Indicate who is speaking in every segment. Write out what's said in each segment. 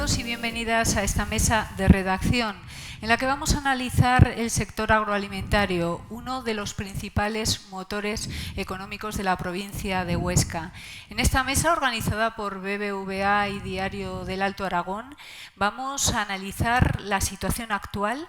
Speaker 1: Bienvenidos y bienvenidas a esta mesa de redacción en la que vamos a analizar el sector agroalimentario, uno de los principales motores económicos de la provincia de Huesca. En esta mesa, organizada por BBVA y Diario del Alto Aragón, vamos a analizar la situación actual.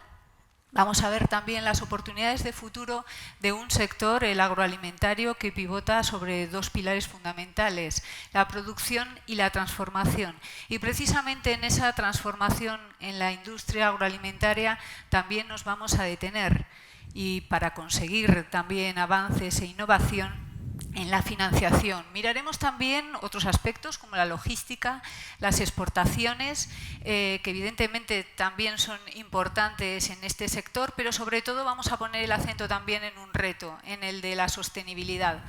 Speaker 1: Vamos a ver también las oportunidades de futuro de un sector, el agroalimentario, que pivota sobre dos pilares fundamentales, la producción y la transformación. Y precisamente en esa transformación en la industria agroalimentaria también nos vamos a detener. Y para conseguir también avances e innovación en la financiación. Miraremos también otros aspectos como la logística, las exportaciones, que evidentemente también son importantes en este sector, pero sobre todo vamos a poner el acento también en un reto, en el de la sostenibilidad.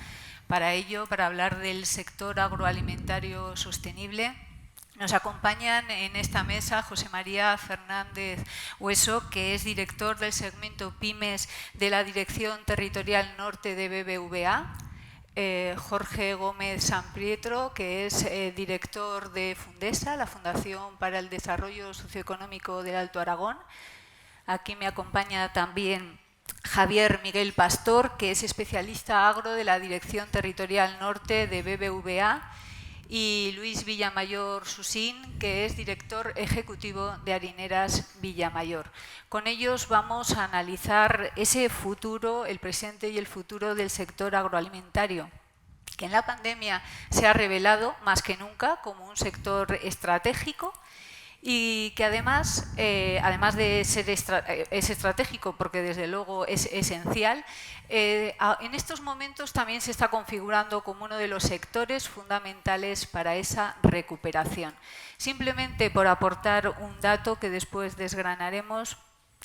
Speaker 1: Para ello, para hablar del sector agroalimentario sostenible, nos acompañan en esta mesa José María Fernández Hueso, que es director del segmento Pymes de la Dirección Territorial Norte de BBVA. Jorge Gómez Samprietro, que es director de Fundesa, la Fundación para el Desarrollo Socioeconómico del Alto Aragón. Aquí me acompaña también Javier Miguel Pastor, que es especialista agro de la Dirección Territorial Norte de BBVA. Y Luis Villamayor Susín, que es director ejecutivo de Harineras Villamayor. Con ellos vamos a analizar ese futuro, el presente y el futuro del sector agroalimentario, que en la pandemia se ha revelado más que nunca como un sector estratégico y que además de ser es estratégico, porque desde luego es esencial, en estos momentos también se está configurando como uno de los sectores fundamentales para esa recuperación. Simplemente por aportar un dato que después desgranaremos,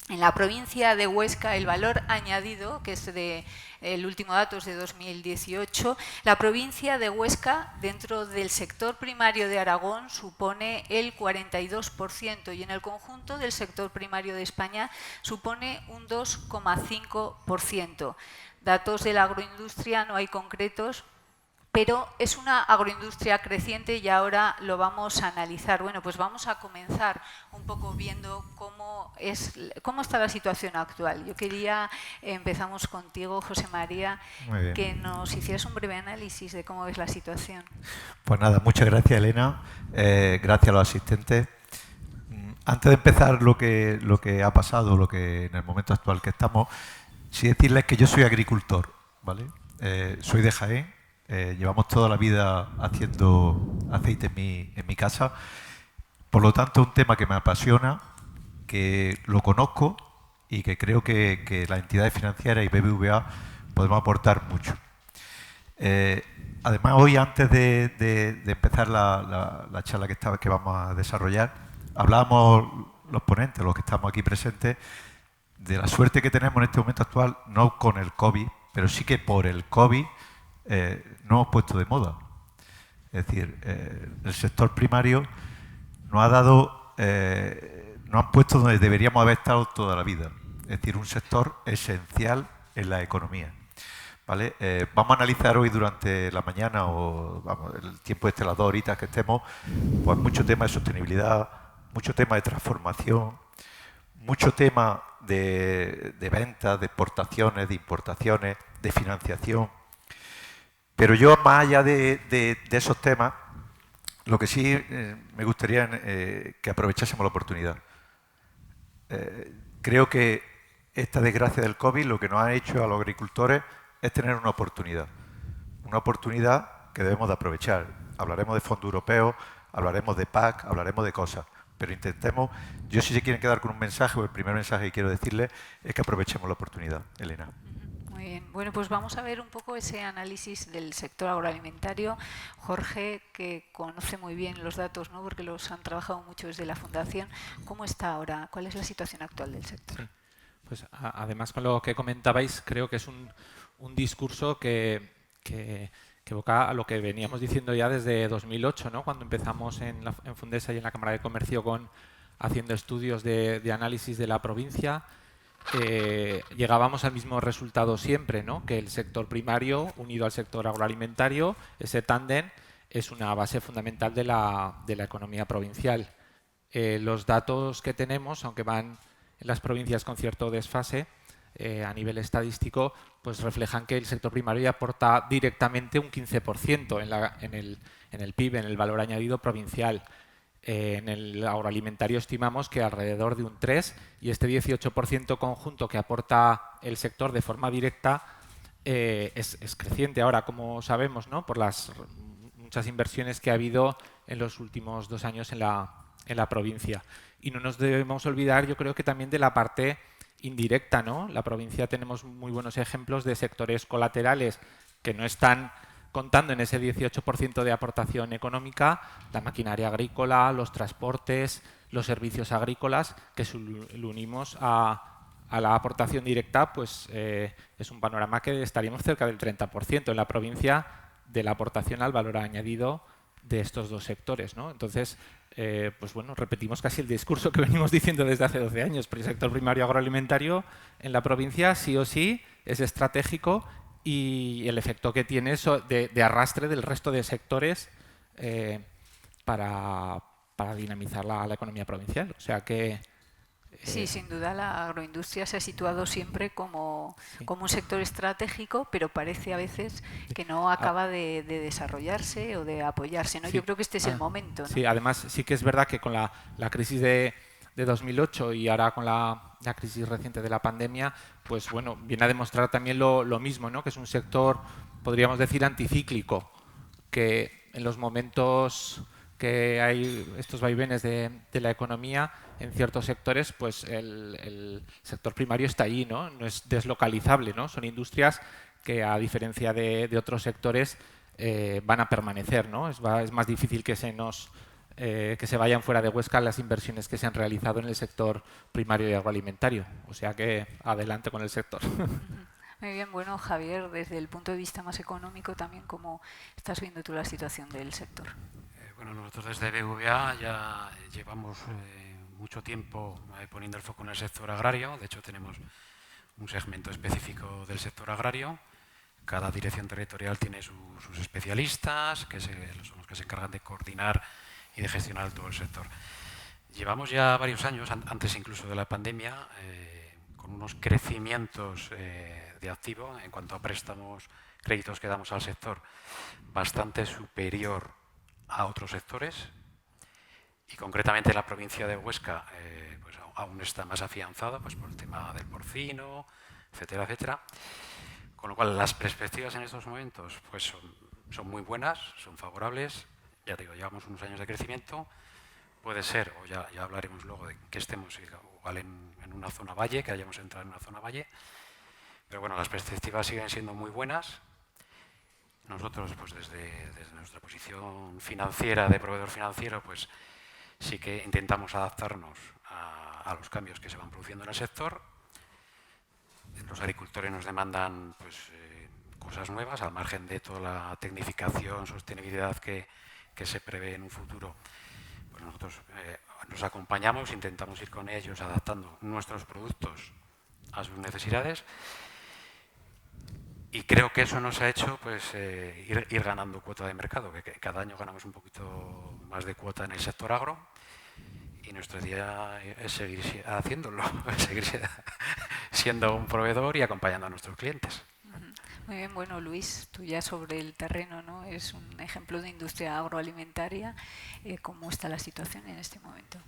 Speaker 1: en la provincia de Huesca el valor añadido, que es el último dato es de 2018, la provincia de Huesca dentro del sector primario de Aragón supone el 42% y en el conjunto del sector primario de España supone un 2,5%. Datos de la agroindustria no hay concretos, pero es una agroindustria creciente y ahora lo vamos a analizar. Bueno, pues vamos a comenzar un poco viendo cómo está la situación actual. Yo quería, empezamos contigo, José María, que nos hicieras un breve análisis de cómo ves la situación.
Speaker 2: Pues nada, muchas gracias, Elena. Gracias a los asistentes. Antes de empezar lo que ha pasado, lo que en el momento actual que estamos, sí decirles que yo soy agricultor, ¿vale? Soy de Jaén. Llevamos toda la vida haciendo aceite en mi casa. Por lo tanto, un tema que me apasiona, que lo conozco y que creo que las entidades financieras y BBVA podemos aportar mucho. Además, hoy, antes de empezar la charla que vamos a desarrollar, hablábamos los ponentes, los que estamos aquí presentes, de la suerte que tenemos en este momento actual, no con el COVID, pero sí que por el COVID no hemos puesto de moda. Es decir, el sector primario nos ha dado, nos han puesto donde deberíamos haber estado toda la vida. Es decir, un sector esencial en la economía. ¿Vale? Vamos a analizar hoy durante la mañana o el tiempo las 2 horitas que estemos, pues mucho tema de sostenibilidad, mucho tema de transformación, mucho tema de ventas, de exportaciones, de importaciones, de financiación. Pero yo, más allá de esos temas, lo que sí me gustaría que aprovechásemos la oportunidad. Creo que esta desgracia del COVID lo que nos ha hecho a los agricultores es tener una oportunidad que debemos de aprovechar. Hablaremos de fondos europeos, hablaremos de PAC, hablaremos de cosas, pero intentemos, yo si se quieren quedar con un mensaje, o el primer mensaje que quiero decirles es que aprovechemos la oportunidad. Elena.
Speaker 1: Muy bien. Bueno, pues vamos a ver un poco ese análisis del sector agroalimentario. Jorge, que conoce muy bien los datos, ¿no? Porque los han trabajado mucho desde la Fundación. ¿Cómo está ahora? ¿Cuál es la situación actual del sector?
Speaker 3: Sí. Pues además, con lo que comentabais, creo que es un discurso que evoca a lo que veníamos diciendo ya desde 2008, ¿no? Cuando empezamos en Fundesa y en la Cámara de Comercio haciendo estudios de análisis de la provincia. Llegábamos al mismo resultado siempre, ¿no? Que el sector primario unido al sector agroalimentario, ese tándem, es una base fundamental de la economía provincial. Los datos que tenemos, aunque van en las provincias con cierto desfase, a nivel estadístico, pues reflejan que el sector primario aporta directamente un 15% en el PIB, en el valor añadido provincial. En el agroalimentario estimamos que alrededor de un 3%, y este 18% conjunto que aporta el sector de forma directa es creciente ahora, como sabemos, ¿no? Por las muchas inversiones que ha habido en los últimos 2 años en la provincia. Y no nos debemos olvidar, yo creo que también de la parte indirecta, ¿no? La provincia tenemos muy buenos ejemplos de sectores colaterales que no están contando en ese 18% de aportación económica, la maquinaria agrícola, los transportes, los servicios agrícolas, que si lo unimos a la aportación directa, pues es un panorama que estaríamos cerca del 30% en la provincia de la aportación al valor añadido de estos dos sectores, ¿no? Entonces, pues bueno, repetimos casi el discurso que venimos diciendo desde hace 12 años, pero el sector primario agroalimentario en la provincia sí o sí es estratégico, y el efecto que tiene es de arrastre del resto de sectores para dinamizar la economía provincial. O sea que...
Speaker 1: Sí, sin duda la agroindustria se ha situado siempre como un sector estratégico, pero parece a veces que no acaba de desarrollarse o de apoyarse, ¿no?
Speaker 3: Sí.
Speaker 1: Yo creo que este es el momento, ¿no?
Speaker 3: Sí, además sí que es verdad que con la crisis de 2008 y ahora con la crisis reciente de la pandemia, pues bueno, viene a demostrar también lo mismo, ¿no? Que es un sector, podríamos decir, anticíclico, que en los momentos que hay estos vaivenes de la economía en ciertos sectores, pues el sector primario está ahí, ¿no? No es deslocalizable, ¿no? Son industrias que, a diferencia de otros sectores, van a permanecer, ¿no? Es más difícil que se vayan fuera de Huesca las inversiones que se han realizado en el sector primario y agroalimentario. O sea que adelante con el sector.
Speaker 1: Muy bien, bueno, Javier, desde el punto de vista más económico también, ¿cómo estás viendo tú la situación del sector?
Speaker 4: Bueno, nosotros desde BVA ya llevamos mucho tiempo poniendo el foco en el sector agrario. De hecho, tenemos un segmento específico del sector agrario. Cada dirección territorial tiene sus especialistas, que son los que se encargan de coordinar y de gestionar todo el sector. Llevamos ya varios años, antes incluso de la pandemia, con unos crecimientos de activo en cuanto a préstamos, créditos que damos al sector, bastante superior a otros sectores, y concretamente la provincia de Huesca pues aún está más afianzada, pues por el tema del porcino, etcétera, etcétera. Con lo cual las perspectivas en estos momentos pues son muy buenas, son favorables. Ya digo, llevamos unos años de crecimiento. Puede ser, o ya hablaremos luego de que estemos igual en una zona valle, que hayamos entrado en una zona valle. Pero bueno, las perspectivas siguen siendo muy buenas. Nosotros, pues desde nuestra posición financiera, de proveedor financiero, pues sí que intentamos adaptarnos a los cambios que se van produciendo en el sector. Los agricultores nos demandan pues, cosas nuevas, al margen de toda la tecnificación, sostenibilidad que se prevé en un futuro. Pues nosotros nos acompañamos, intentamos ir con ellos adaptando nuestros productos a sus necesidades. Y creo que eso nos ha hecho pues, ir ganando cuota de mercado, que cada año ganamos un poquito más de cuota en el sector agro, y nuestra idea es seguir haciéndolo, seguir siendo un proveedor y acompañando a nuestros clientes.
Speaker 1: Muy bien, bueno, Luis, tú ya sobre el terreno, ¿no? Es un ejemplo de industria agroalimentaria. ¿Cómo está la situación en este momento?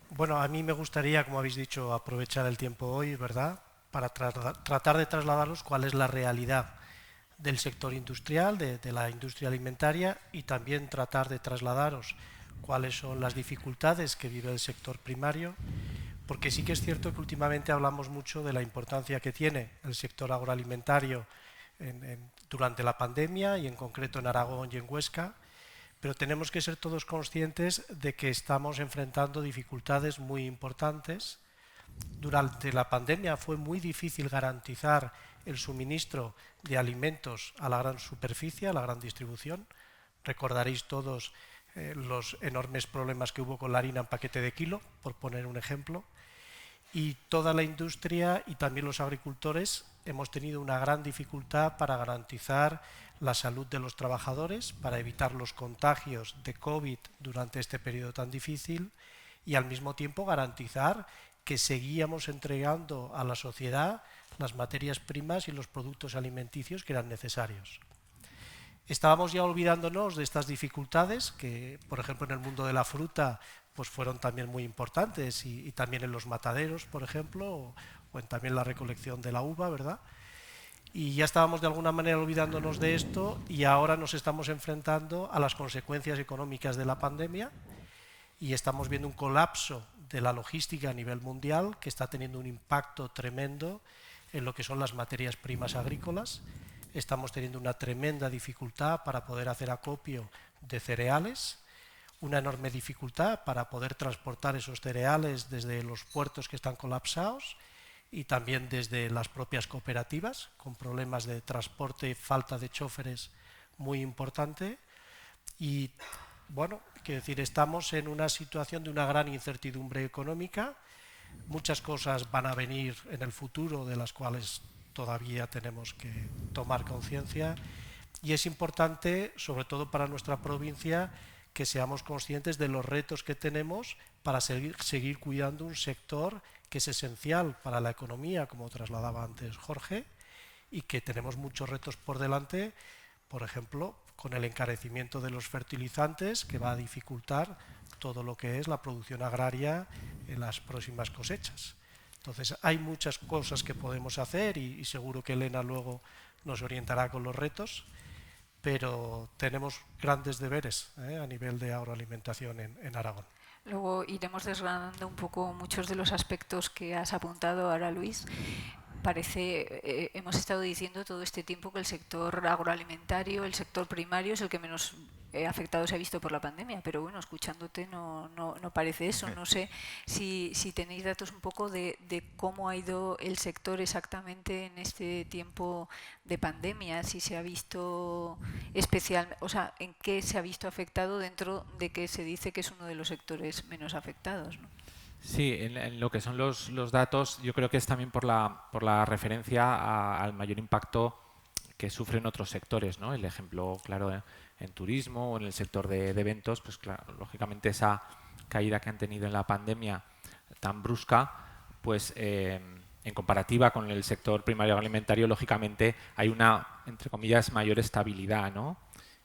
Speaker 5: Bueno, a mí me gustaría, como habéis dicho, aprovechar el tiempo hoy, ¿verdad?, para tratar de trasladaros cuál es la realidad del sector industrial, de la industria alimentaria, y también tratar de trasladaros cuáles son las dificultades que vive el sector primario, porque sí que es cierto que últimamente hablamos mucho de la importancia que tiene el sector agroalimentario durante la pandemia, y en concreto en Aragón y en Huesca, pero tenemos que ser todos conscientes de que estamos enfrentando dificultades muy importantes. Durante la pandemia fue muy difícil garantizar el suministro de alimentos a la gran superficie, a la gran distribución. Recordaréis todos los enormes problemas que hubo con la harina en paquete de kilo, por poner un ejemplo. y toda la industria y también los agricultores hemos tenido una gran dificultad para garantizar la salud de los trabajadores, para evitar los contagios de COVID durante este periodo tan difícil y al mismo tiempo garantizar que seguíamos entregando a la sociedad las materias primas y los productos alimenticios que eran necesarios. Estábamos ya olvidándonos de estas dificultades que, por ejemplo, en el mundo de la fruta pues fueron también muy importantes y también en los mataderos, por ejemplo, o en también la recolección de la uva, ¿verdad? Y ya estábamos de alguna manera olvidándonos de esto y ahora nos estamos enfrentando a las consecuencias económicas de la pandemia y estamos viendo un colapso de la logística a nivel mundial que está teniendo un impacto tremendo en lo que son las materias primas agrícolas. Estamos teniendo una tremenda dificultad para poder hacer acopio de cereales, una enorme dificultad para poder transportar esos cereales desde los puertos que están colapsados y también desde las propias cooperativas, con problemas de transporte y falta de choferes muy importante. Y bueno, quiero decir, estamos en una situación de una gran incertidumbre económica. Muchas cosas van a venir en el futuro de las cuales todavía tenemos que tomar conciencia y es importante, sobre todo para nuestra provincia, que seamos conscientes de los retos que tenemos para seguir cuidando un sector que es esencial para la economía, como trasladaba antes Jorge, y que tenemos muchos retos por delante, por ejemplo, con el encarecimiento de los fertilizantes, que va a dificultar todo lo que es la producción agraria en las próximas cosechas. Entonces, hay muchas cosas que podemos hacer y seguro que Elena luego nos orientará con los retos, pero tenemos grandes deberes a nivel de agroalimentación en Aragón.
Speaker 1: Luego iremos desgranando un poco muchos de los aspectos que has apuntado ahora, Luis. Hemos estado diciendo todo este tiempo que el sector agroalimentario, el sector primario, es el que menos afectado se ha visto por la pandemia, pero bueno, escuchándote no parece eso. No sé si tenéis datos un poco de cómo ha ido el sector exactamente en este tiempo de pandemia, si se ha visto especial, o sea, en qué se ha visto afectado dentro de que se dice que es uno de los sectores menos afectados, ¿no?
Speaker 3: Sí, en lo que son los datos, yo creo que es también por la referencia al mayor impacto que sufren otros sectores, ¿no? El ejemplo claro en turismo o en el sector de eventos, pues claro, lógicamente esa caída que han tenido en la pandemia tan brusca, pues en comparativa con el sector primario alimentario, lógicamente hay una, entre comillas, mayor estabilidad, ¿no?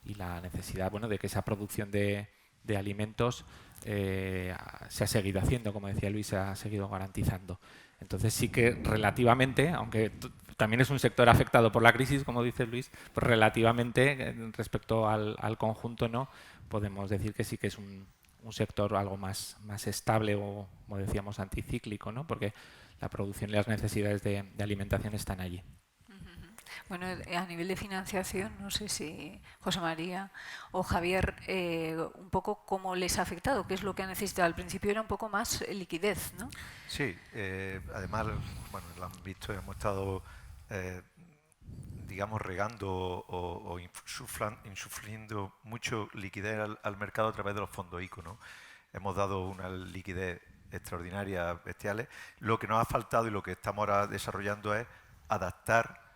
Speaker 3: Y la necesidad, bueno, de que esa producción de alimentos se ha seguido haciendo, como decía Luis, se ha seguido garantizando. Entonces sí que relativamente, aunque también es un sector afectado por la crisis, como dice Luis, pues relativamente respecto al conjunto, ¿no? Podemos decir que sí que es un sector algo más estable o, como decíamos, anticíclico, ¿no? Porque la producción y las necesidades de alimentación están allí.
Speaker 1: Bueno, a nivel de financiación, no sé si José María o Javier, un poco cómo les ha afectado, qué es lo que han necesitado. Al principio era un poco más liquidez, ¿no?
Speaker 2: Sí, además, bueno, lo han visto, hemos estado, digamos, regando o insufliendo mucho liquidez al mercado a través de los fondos ICO, ¿no? Hemos dado una liquidez extraordinaria, bestiales. Lo que nos ha faltado y lo que estamos ahora desarrollando es adaptar,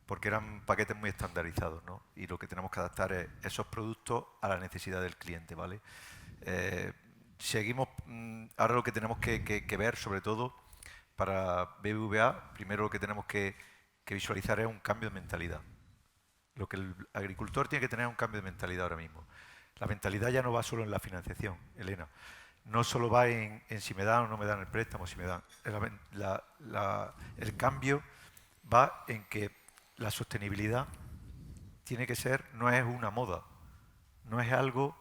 Speaker 2: porque eran paquetes muy estandarizados, ¿no? Y lo que tenemos que adaptar es esos productos a la necesidad del cliente, ¿vale? Seguimos, ahora lo que tenemos que ver, sobre todo, para BBVA, primero lo que tenemos que visualizar es un cambio de mentalidad. Lo que el agricultor tiene que tener es un cambio de mentalidad ahora mismo. La mentalidad ya no va solo en la financiación, Elena. No solo va en si me dan o no me dan el préstamo, si me dan. El cambio va en que la sostenibilidad tiene que ser, no es una moda, no es algo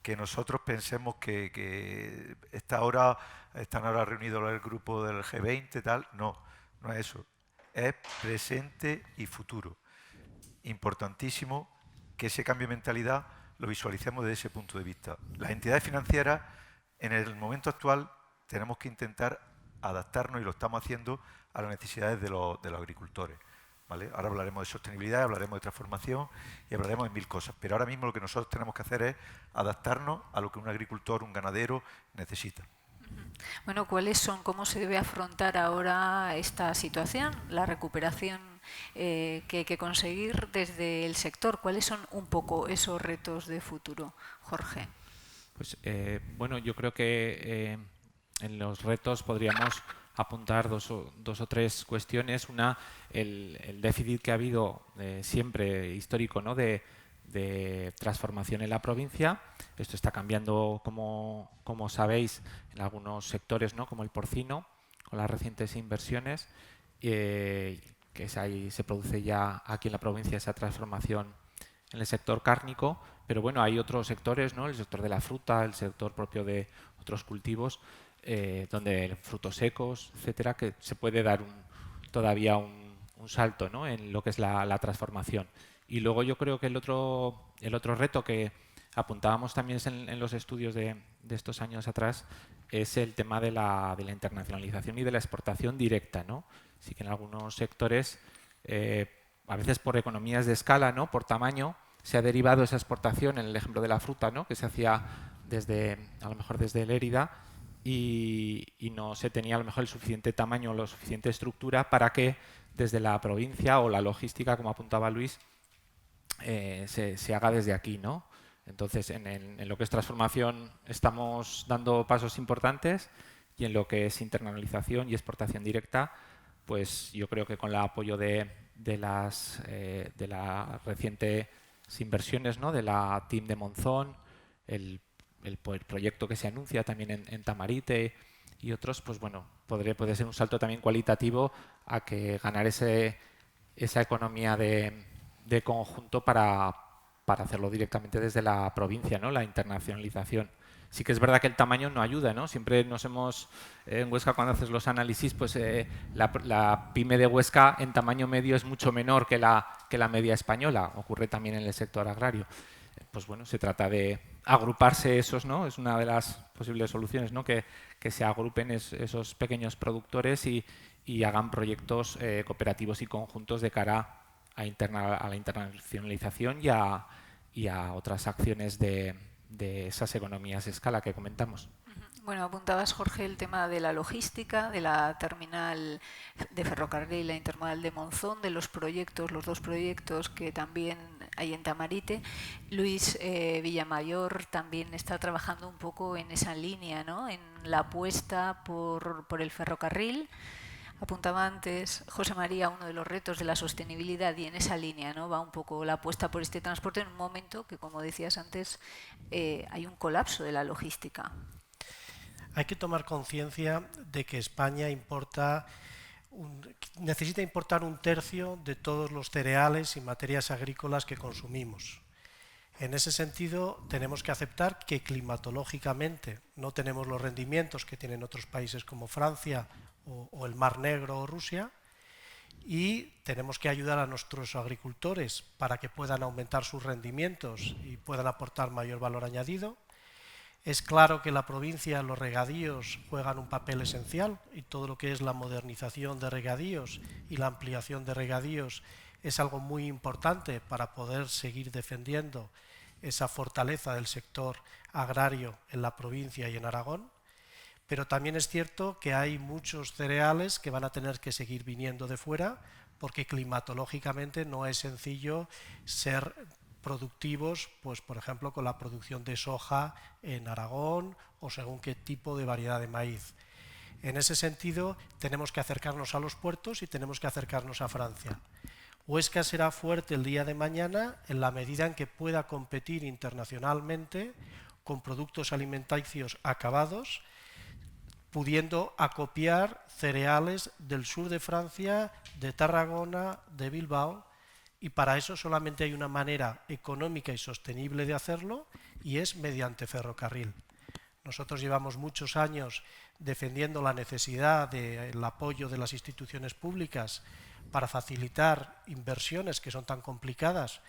Speaker 2: que nosotros pensemos que están ahora reunidos el grupo del G20, tal, no es eso, es presente y futuro. Importantísimo que ese cambio de mentalidad lo visualicemos desde ese punto de vista. Las entidades financieras, en el momento actual, tenemos que intentar adaptarnos, y lo estamos haciendo, a las necesidades de los agricultores. ¿Vale? Ahora hablaremos de sostenibilidad, hablaremos de transformación y hablaremos de mil cosas, pero ahora mismo lo que nosotros tenemos que hacer es adaptarnos a lo que un agricultor, un ganadero necesita.
Speaker 1: Bueno, ¿cuáles son, cómo se debe afrontar ahora esta situación, la recuperación que hay que conseguir desde el sector? ¿Cuáles son un poco esos retos de futuro, Jorge?
Speaker 3: Pues bueno, yo creo que en los retos podríamos apuntar dos o tres cuestiones. Una, el déficit que ha habido siempre histórico, ¿no?, de transformación en la provincia. Esto está cambiando, como sabéis, en algunos sectores, ¿no?, como el porcino, con las recientes inversiones, que se produce ya aquí en la provincia esa transformación en el sector cárnico, pero bueno, hay otros sectores, ¿no?, el sector de la fruta, el sector propio de otros cultivos, donde frutos secos, etcétera, que se puede dar todavía un salto, ¿no?, en lo que es la transformación. Y luego yo creo que el otro reto que apuntábamos también en los estudios de estos años atrás es el tema de la internacionalización y de la exportación directa, ¿no? Sí que en algunos sectores, a veces por economías de escala, ¿no?, por tamaño, se ha derivado esa exportación, en el ejemplo de la fruta, ¿no?, que se hacía a lo mejor desde Lérida, y no se tenía a lo mejor el suficiente tamaño o la suficiente estructura para que desde la provincia o la logística, como apuntaba Luis, se haga desde aquí, ¿no? Entonces, en lo que es transformación estamos dando pasos importantes, y en lo que es internacionalización y exportación directa, pues yo creo que con el apoyo de las recientes inversiones, ¿no?, de la TIM de Monzón, el proyecto que se anuncia también en Tamarite y otros, pues bueno, puede ser un salto también cualitativo a que ganar esa economía de conjunto para hacerlo directamente desde la provincia, ¿no?, la internacionalización. Sí que es verdad que el tamaño no ayuda, ¿no? Siempre en Huesca, cuando haces los análisis, pues la pyme de Huesca en tamaño medio es mucho menor que la media española. Ocurre también en el sector agrario. Pues bueno, se trata de agruparse esos, ¿no? Es una de las posibles soluciones, ¿no?, que se agrupen esos pequeños productores y hagan proyectos cooperativos y conjuntos de cara a la internacionalización y a otras acciones de esas economías de escala que comentamos.
Speaker 1: Bueno, apuntabas, Jorge, el tema de la logística, de la terminal de ferrocarril, la intermodal de Monzón, de los dos proyectos que también hay en Tamarite. Luis Villamayor también está trabajando un poco en esa línea, ¿no?, en la apuesta por el ferrocarril. Apuntaba antes José María uno de los retos de la sostenibilidad, y en esa línea, ¿no?, va un poco la apuesta por este transporte en un momento que, como decías antes, hay un colapso de la logística.
Speaker 5: Hay que tomar conciencia de que España necesita importar 1/3 de todos los cereales y materias agrícolas que consumimos. En ese sentido, tenemos que aceptar que climatológicamente no tenemos los rendimientos que tienen otros países como Francia o el Mar Negro o Rusia, y tenemos que ayudar a nuestros agricultores para que puedan aumentar sus rendimientos y puedan aportar mayor valor añadido. Es claro que la provincia, los regadíos juegan un papel esencial, y todo lo que es la modernización de regadíos y la ampliación de regadíos es algo muy importante para poder seguir defendiendo esa fortaleza del sector agrario en la provincia y en Aragón. Pero también es cierto que hay muchos cereales que van a tener que seguir viniendo de fuera, porque climatológicamente no es sencillo ser productivos, pues por ejemplo con la producción de soja en Aragón o según qué tipo de variedad de maíz. En ese sentido tenemos que acercarnos a los puertos y tenemos que acercarnos a Francia. Huesca será fuerte el día de mañana en la medida en que pueda competir internacionalmente con productos alimenticios acabados, pudiendo acopiar cereales del sur de Francia, de Tarragona, de Bilbao, y para eso solamente hay una manera económica y sostenible de hacerlo, y es mediante ferrocarril. Nosotros llevamos muchos años defendiendo la necesidad del apoyo de las instituciones públicas para facilitar inversiones que son tan complicadas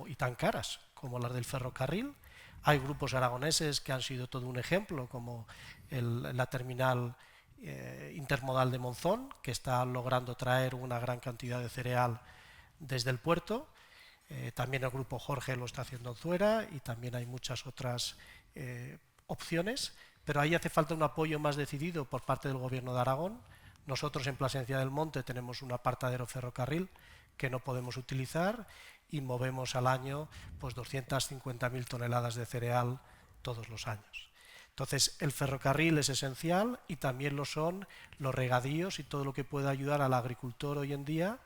Speaker 5: y tan caras como las del ferrocarril. Hay grupos aragoneses que han sido todo un ejemplo, como la terminal intermodal de Monzón, que está logrando traer una gran cantidad de cereal desde el puerto. También el grupo Jorge lo está haciendo en Zuera, y también hay muchas otras opciones pero ahí hace falta un apoyo más decidido por parte del Gobierno de Aragón. Nosotros en Plasencia del Monte tenemos un apartadero ferrocarril que no podemos utilizar y movemos al año pues 250.000 toneladas de cereal todos los años. Entonces, el ferrocarril es esencial y también lo son los regadíos y todo lo que pueda ayudar al agricultor hoy en día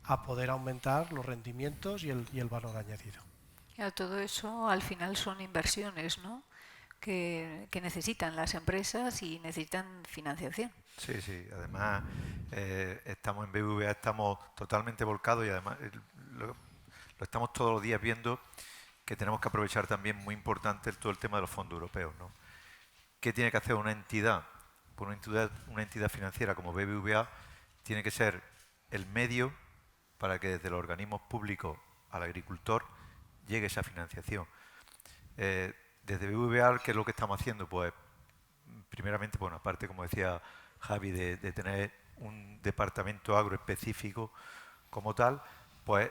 Speaker 5: a poder aumentar los rendimientos y el valor añadido.
Speaker 1: Ya, todo eso al final son inversiones, ¿no?, que necesitan las empresas y necesitan financiación.
Speaker 2: Sí, sí. Además, estamos en BBVA, estamos totalmente volcados y además lo estamos todos los días viendo que tenemos que aprovechar también, muy importante, todo el tema de los fondos europeos, ¿no? ¿Qué tiene que hacer una entidad? Pues una entidad financiera como BBVA tiene que ser el medio para que desde los organismos públicos al agricultor llegue esa financiación. Desde BBVA, ¿qué es lo que estamos haciendo? Pues, primeramente, bueno, aparte, como decía Javi, de tener un departamento agro específico como tal, pues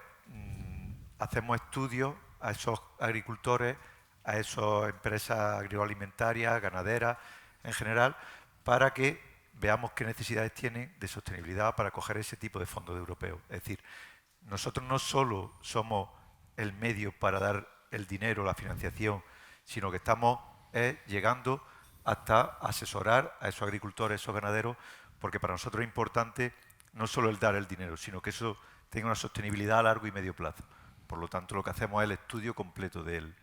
Speaker 2: hacemos estudios a esos agricultores, a esas empresas agroalimentarias, ganaderas en general, para que veamos qué necesidades tienen de sostenibilidad para coger ese tipo de fondos europeos. Es decir, nosotros no solo somos el medio para dar el dinero, la financiación, sino que estamos llegando hasta asesorar a esos agricultores, esos ganaderos, porque para nosotros es importante no solo el dar el dinero, sino que eso tenga una sostenibilidad a largo y medio plazo. Por lo tanto, lo que hacemos es el estudio completo de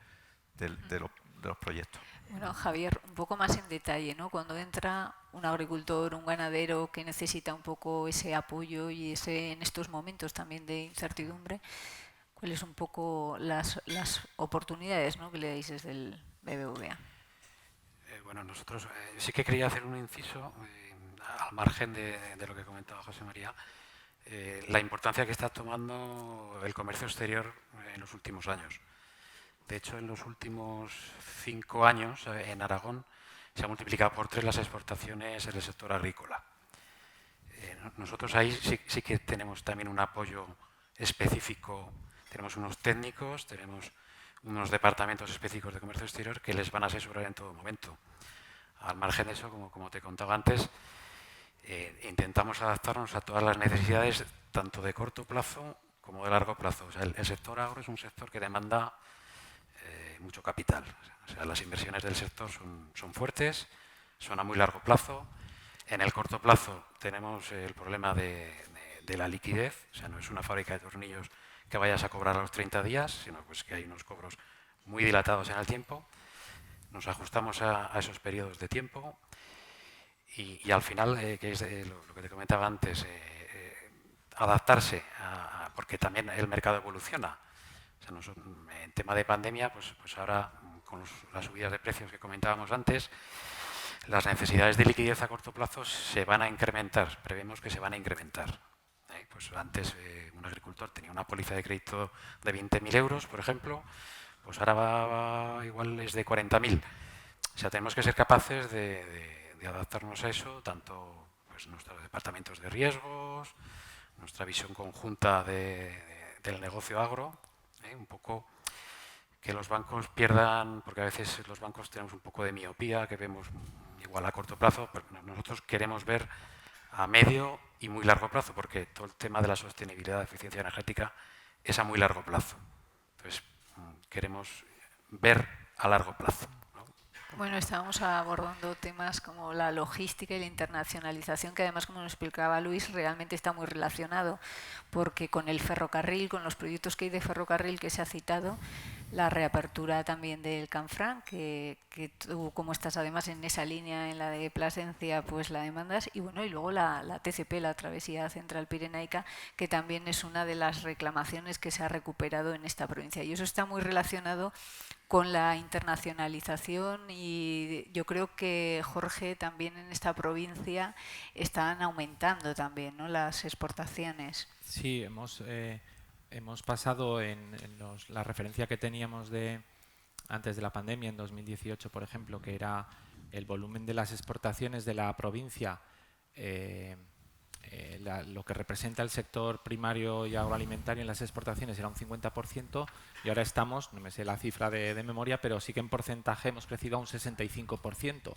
Speaker 2: los proyectos.
Speaker 1: Bueno, Javier, un poco más en detalle, ¿no? Cuando entra un agricultor, un ganadero que necesita un poco ese apoyo y en estos momentos también de incertidumbre, ¿cuáles son un poco las oportunidades, ¿no?, que le dais desde el BBVA?
Speaker 4: Bueno, nosotros sí que quería hacer un inciso, al margen de lo que comentaba José María, la importancia que está tomando el comercio exterior en los últimos años. De hecho, en los últimos 5 años en Aragón se ha multiplicado por 3 las exportaciones en el sector agrícola. Nosotros ahí sí que tenemos también un apoyo específico, tenemos unos técnicos, tenemos unos departamentos específicos de comercio exterior que les van a asesorar en todo momento. Al margen de eso, como te contaba antes, intentamos adaptarnos a todas las necesidades, tanto de corto plazo como de largo plazo. O sea, el sector agro es un sector que demanda mucho capital. O sea, las inversiones del sector son fuertes, son a muy largo plazo. En el corto plazo tenemos el problema de la liquidez. O sea, no es una fábrica de tornillos que vayas a cobrar a los 30 días, sino pues que hay unos cobros muy dilatados en el tiempo. Nos ajustamos a esos periodos de tiempo y al final, que es lo que te comentaba antes, adaptarse, porque también el mercado evoluciona. O sea, en tema de pandemia, pues ahora con las subidas de precios que comentábamos antes, las necesidades de liquidez a corto plazo se van a incrementar, prevemos que se van a incrementar. Pues antes un agricultor tenía una póliza de crédito de 20.000 euros, por ejemplo, pues ahora igual es de 40.000. O sea, tenemos que ser capaces de adaptarnos a eso, tanto pues, nuestros departamentos de riesgos, nuestra visión conjunta del negocio agro, un poco que los bancos pierdan, porque a veces los bancos tenemos un poco de miopía, que vemos igual a corto plazo, pero nosotros queremos ver a medio y muy largo plazo, porque todo el tema de la sostenibilidad, de eficiencia energética, es a muy largo plazo. Entonces, queremos ver a largo plazo.
Speaker 1: Bueno, estábamos abordando temas como la logística y la internacionalización, que además, como nos explicaba Luis, realmente está muy relacionado, porque con el ferrocarril, con los proyectos que hay de ferrocarril que se ha citado, la reapertura también del Canfranc, que tú, como estás además en esa línea, en la de Plasencia, pues la demandas, y bueno, y luego la TCP, la Travesía Central Pirenaica, que también es una de las reclamaciones que se ha recuperado en esta provincia. Y eso está muy relacionado con la internacionalización y yo creo que, Jorge, también en esta provincia están aumentando también, ¿no?, las exportaciones.
Speaker 3: Sí, hemos pasado en la referencia que teníamos antes de la pandemia, en 2018, por ejemplo, que era el volumen de las exportaciones de la provincia, lo que representa el sector primario y agroalimentario en las exportaciones era un 50% y ahora estamos, no me sé la cifra de memoria, pero sí que en porcentaje hemos crecido a un 65%.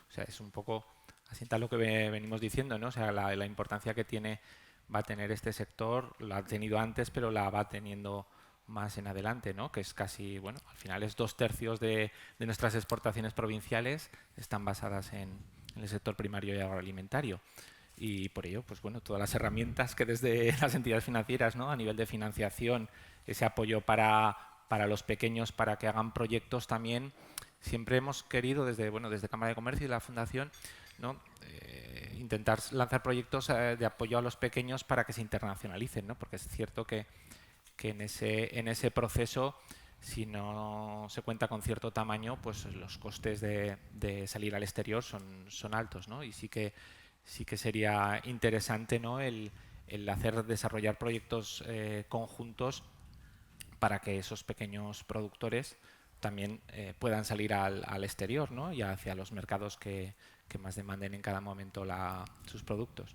Speaker 3: O sea, es un poco así tal lo que venimos diciendo, ¿no? O sea, la importancia que va a tener este sector, la ha tenido antes, pero la va teniendo más en adelante, ¿no? Que es casi, bueno, al final es 2/3 de nuestras exportaciones provinciales están basadas en el sector primario y agroalimentario. Y por ello, pues bueno, todas las herramientas que desde las entidades financieras, ¿no? A nivel de financiación, ese apoyo para los pequeños, para que hagan proyectos también, siempre hemos querido desde Cámara de Comercio y la Fundación, ¿no? Intentar lanzar proyectos de apoyo a los pequeños para que se internacionalicen, ¿no? Porque es cierto que en ese proceso, si no se cuenta con cierto tamaño, pues los costes de salir al exterior son altos, ¿no? Y sí que sería interesante, ¿no? el desarrollar proyectos conjuntos para que esos pequeños productores también puedan salir al exterior, ¿no? Y hacia los mercados que más demanden en cada momento sus productos.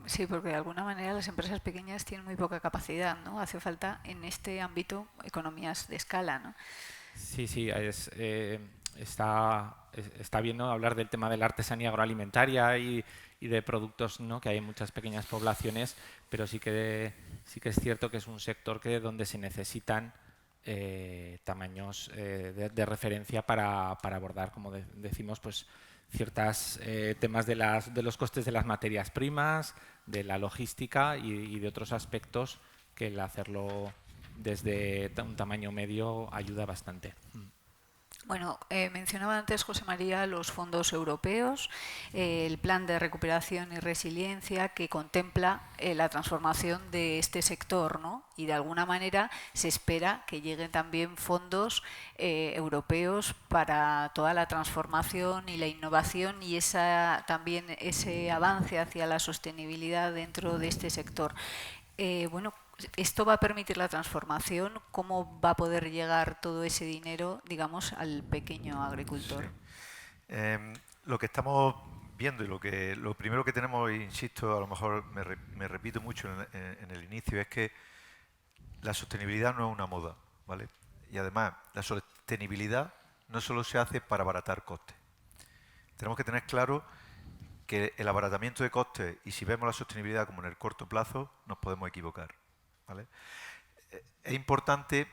Speaker 1: Sí, porque de alguna manera las empresas pequeñas tienen muy poca capacidad, ¿no? Hace falta en este ámbito economías de escala, ¿no?
Speaker 3: Sí, está bien, ¿no? Hablar del tema de la artesanía agroalimentaria y de productos, ¿no? Que hay en muchas pequeñas poblaciones, pero sí que es cierto que es un sector donde se necesitan tamaños de referencia para abordar, como decimos, pues ciertos temas de los costes de las materias primas, de la logística y de otros aspectos que el hacerlo desde un tamaño medio ayuda bastante.
Speaker 1: Bueno, mencionaba antes José María los fondos europeos, el plan de recuperación y resiliencia que contempla la transformación de este sector, ¿no? Y de alguna manera se espera que lleguen también fondos europeos para toda la transformación y la innovación y también ese avance hacia la sostenibilidad dentro de este sector. Bueno, ¿esto va a permitir la transformación? ¿Cómo va a poder llegar todo ese dinero, digamos, al pequeño agricultor?
Speaker 2: Sí. Lo que estamos viendo y lo primero que tenemos, insisto, a lo mejor me repito mucho en el inicio, es que la sostenibilidad no es una moda, ¿vale? Y además, la sostenibilidad no solo se hace para abaratar costes. Tenemos que tener claro que el abaratamiento de costes, y si vemos la sostenibilidad como en el corto plazo, nos podemos equivocar, ¿vale? Es importante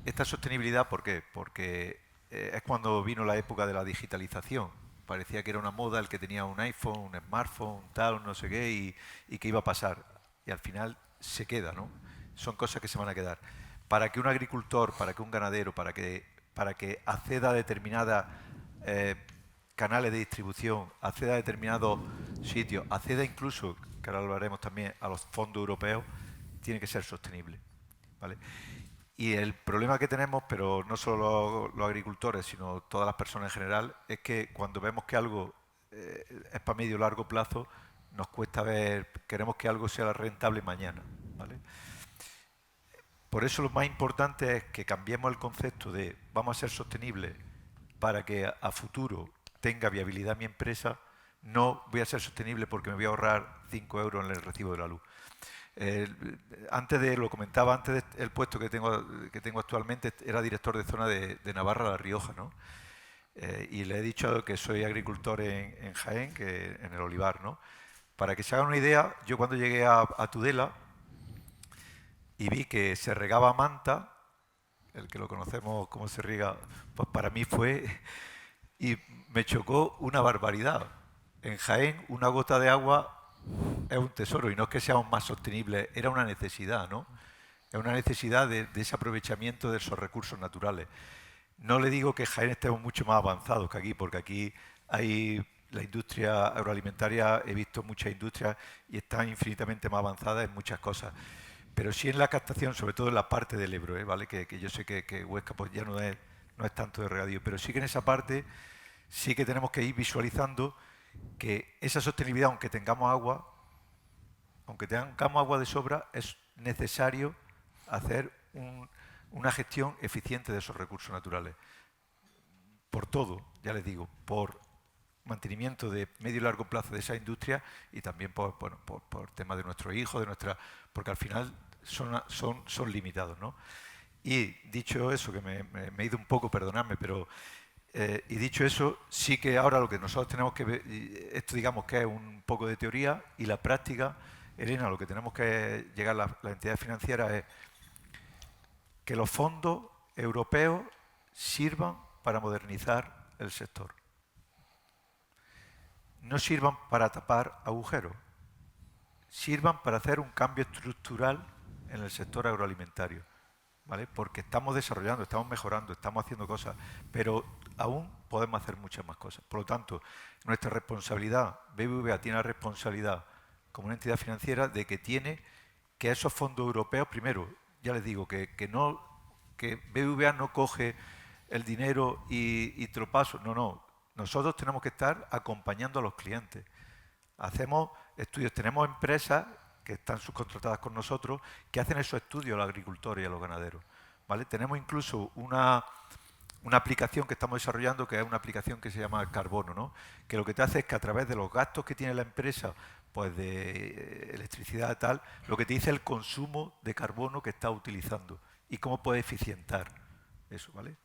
Speaker 2: esta sostenibilidad, ¿por qué? Porque es cuando vino la época de la digitalización. Parecía que era una moda el que tenía un iPhone, un smartphone, tal, no sé qué, y que iba a pasar. Y al final se queda, ¿no? Son cosas que se van a quedar. Para que un agricultor, para que un ganadero, para que acceda a determinadas canales de distribución, acceda a determinados sitios, acceda incluso, que ahora lo haremos también, a los fondos europeos, tiene que ser sostenible, ¿vale? Y el problema que tenemos, pero no solo los agricultores, sino todas las personas en general, es que cuando vemos que algo es para medio o largo plazo, nos cuesta ver, queremos que algo sea rentable mañana, ¿vale? Por eso lo más importante es que cambiemos el concepto de vamos a ser sostenibles para que a futuro tenga viabilidad mi empresa, no voy a ser sostenible porque me voy a ahorrar 5 euros en el recibo de la luz. Lo comentaba antes, el puesto que tengo actualmente era director de zona de Navarra-La Rioja, ¿no? Y le he dicho que soy agricultor en Jaén, en el olivar, ¿no? Para que se hagan una idea, yo cuando llegué a Tudela y vi que se regaba manta, el que lo conocemos cómo se riega, pues para mí fue, y me chocó una barbaridad. En Jaén una gota de agua es un tesoro y no es que seamos más sostenibles, era una necesidad, ¿no? Es una necesidad de ese aprovechamiento de esos recursos naturales. No le digo que en Jaén estemos mucho más avanzados que aquí, porque aquí hay la industria agroalimentaria, he visto muchas industrias y están infinitamente más avanzadas en muchas cosas. Pero sí en la captación, sobre todo en la parte del Ebro, ¿vale? Que yo sé que Huesca pues ya no es tanto de regadío, pero sí que en esa parte sí que tenemos que ir visualizando que esa sostenibilidad, aunque tengamos agua de sobra, es necesario hacer una gestión eficiente de esos recursos naturales. Por todo, ya les digo, por mantenimiento de medio y largo plazo de esa industria y también por temas de nuestros hijos, porque al final son limitados, ¿no? Y dicho eso, que me he ido un poco, perdonadme, pero Y dicho eso, sí que ahora lo que nosotros tenemos que ver, esto digamos que es un poco de teoría, y la práctica, Elena, lo que tenemos que llegar a la entidad financiera es que los fondos europeos sirvan para modernizar el sector. No sirvan para tapar agujeros, sirvan para hacer un cambio estructural en el sector agroalimentario, ¿vale? Porque estamos desarrollando, estamos mejorando, estamos haciendo cosas, pero aún podemos hacer muchas más cosas. Por lo tanto, nuestra responsabilidad, BBVA tiene la responsabilidad como una entidad financiera de que tiene que esos fondos europeos, primero, ya les digo, que BBVA no coge el dinero y te lo paso, no. Nosotros tenemos que estar acompañando a los clientes. Hacemos estudios, tenemos empresas que están subcontratadas con nosotros que hacen esos estudios a los agricultores y a los ganaderos, ¿vale? Tenemos incluso una aplicación que estamos desarrollando, que es una aplicación que se llama Carbono, ¿no? Que lo que te hace es que a través de los gastos que tiene la empresa, pues de electricidad y tal, lo que te dice el consumo de carbono que está utilizando y cómo puede eficientar eso, ¿vale?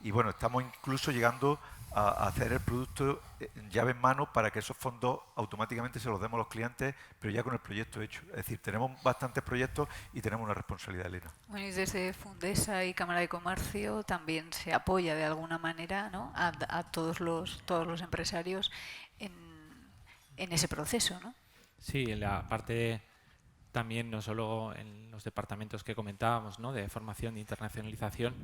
Speaker 2: Y bueno, estamos incluso llegando a hacer el producto en llave en mano para que esos fondos automáticamente se los demos a los clientes, pero ya con el proyecto hecho. Es decir, tenemos bastantes proyectos y tenemos una responsabilidad, Elena.
Speaker 1: Bueno, y desde Fundesa y Cámara de Comercio también se apoya de alguna manera, ¿no?, a todos los empresarios en ese proceso, ¿no?
Speaker 3: Sí, en la parte también, no solo en los departamentos que comentábamos, ¿no?, de formación e internacionalización,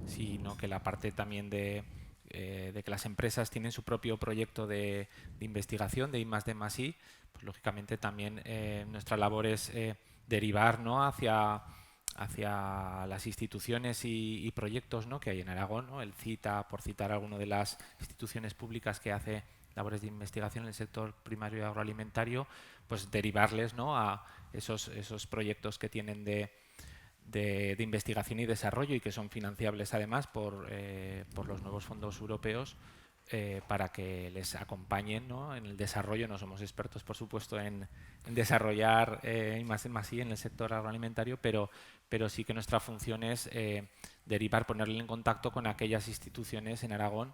Speaker 3: sino que la parte también de que las empresas tienen su propio proyecto de investigación, de I+D+I, pues lógicamente también nuestra labor es derivar, ¿no?, hacia las instituciones y proyectos, ¿no?, que hay en Aragón, ¿no? El CITA, por citar alguna de las instituciones públicas que hace labores de investigación en el sector primario y agroalimentario, pues derivarles, ¿no?, a esos proyectos que tienen de investigación y desarrollo y que son financiables además por los nuevos fondos europeos, para que les acompañen, ¿no?, en el desarrollo. No somos expertos, por supuesto, en desarrollar I+D+I en el sector agroalimentario, pero sí que nuestra función es derivar, ponerle en contacto con aquellas instituciones en Aragón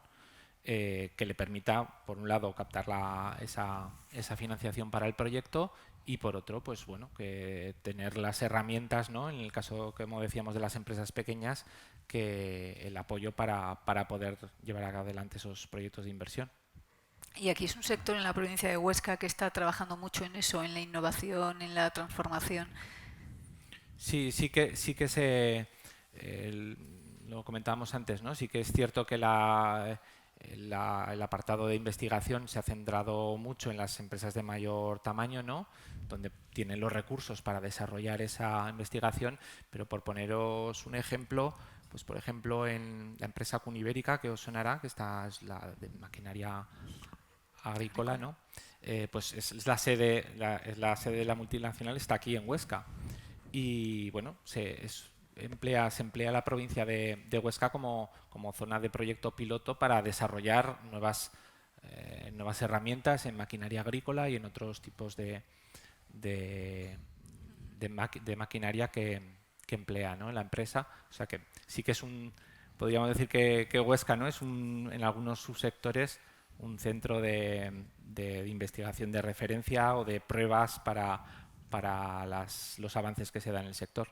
Speaker 3: que le permita, por un lado, captar esa financiación para el proyecto, y por otro, pues bueno, que tener las herramientas, ¿no?, en el caso, como decíamos, de las empresas pequeñas, que el apoyo para poder llevar adelante esos proyectos de inversión.
Speaker 1: Y aquí es un sector en la provincia de Huesca que está trabajando mucho en eso, en la innovación, en la transformación.
Speaker 3: Sí que lo comentábamos antes, ¿no? Sí que es cierto que el apartado de investigación se ha centrado mucho en las empresas de mayor tamaño, ¿no?, donde tienen los recursos para desarrollar esa investigación, pero por poneros un ejemplo, pues por ejemplo en la empresa Cunibérica, que os sonará, que esta es la de maquinaria agrícola, ¿no?, pues es la sede de la multinacional, está aquí en Huesca, y bueno, se emplea la provincia de Huesca como zona de proyecto piloto para desarrollar nuevas herramientas en maquinaria agrícola y en otros tipos de maquinaria que emplea, ¿no?, la empresa. O sea que sí que podríamos decir que Huesca, ¿no?, es en algunos subsectores un centro de investigación de referencia o de pruebas para los avances que se dan en el sector.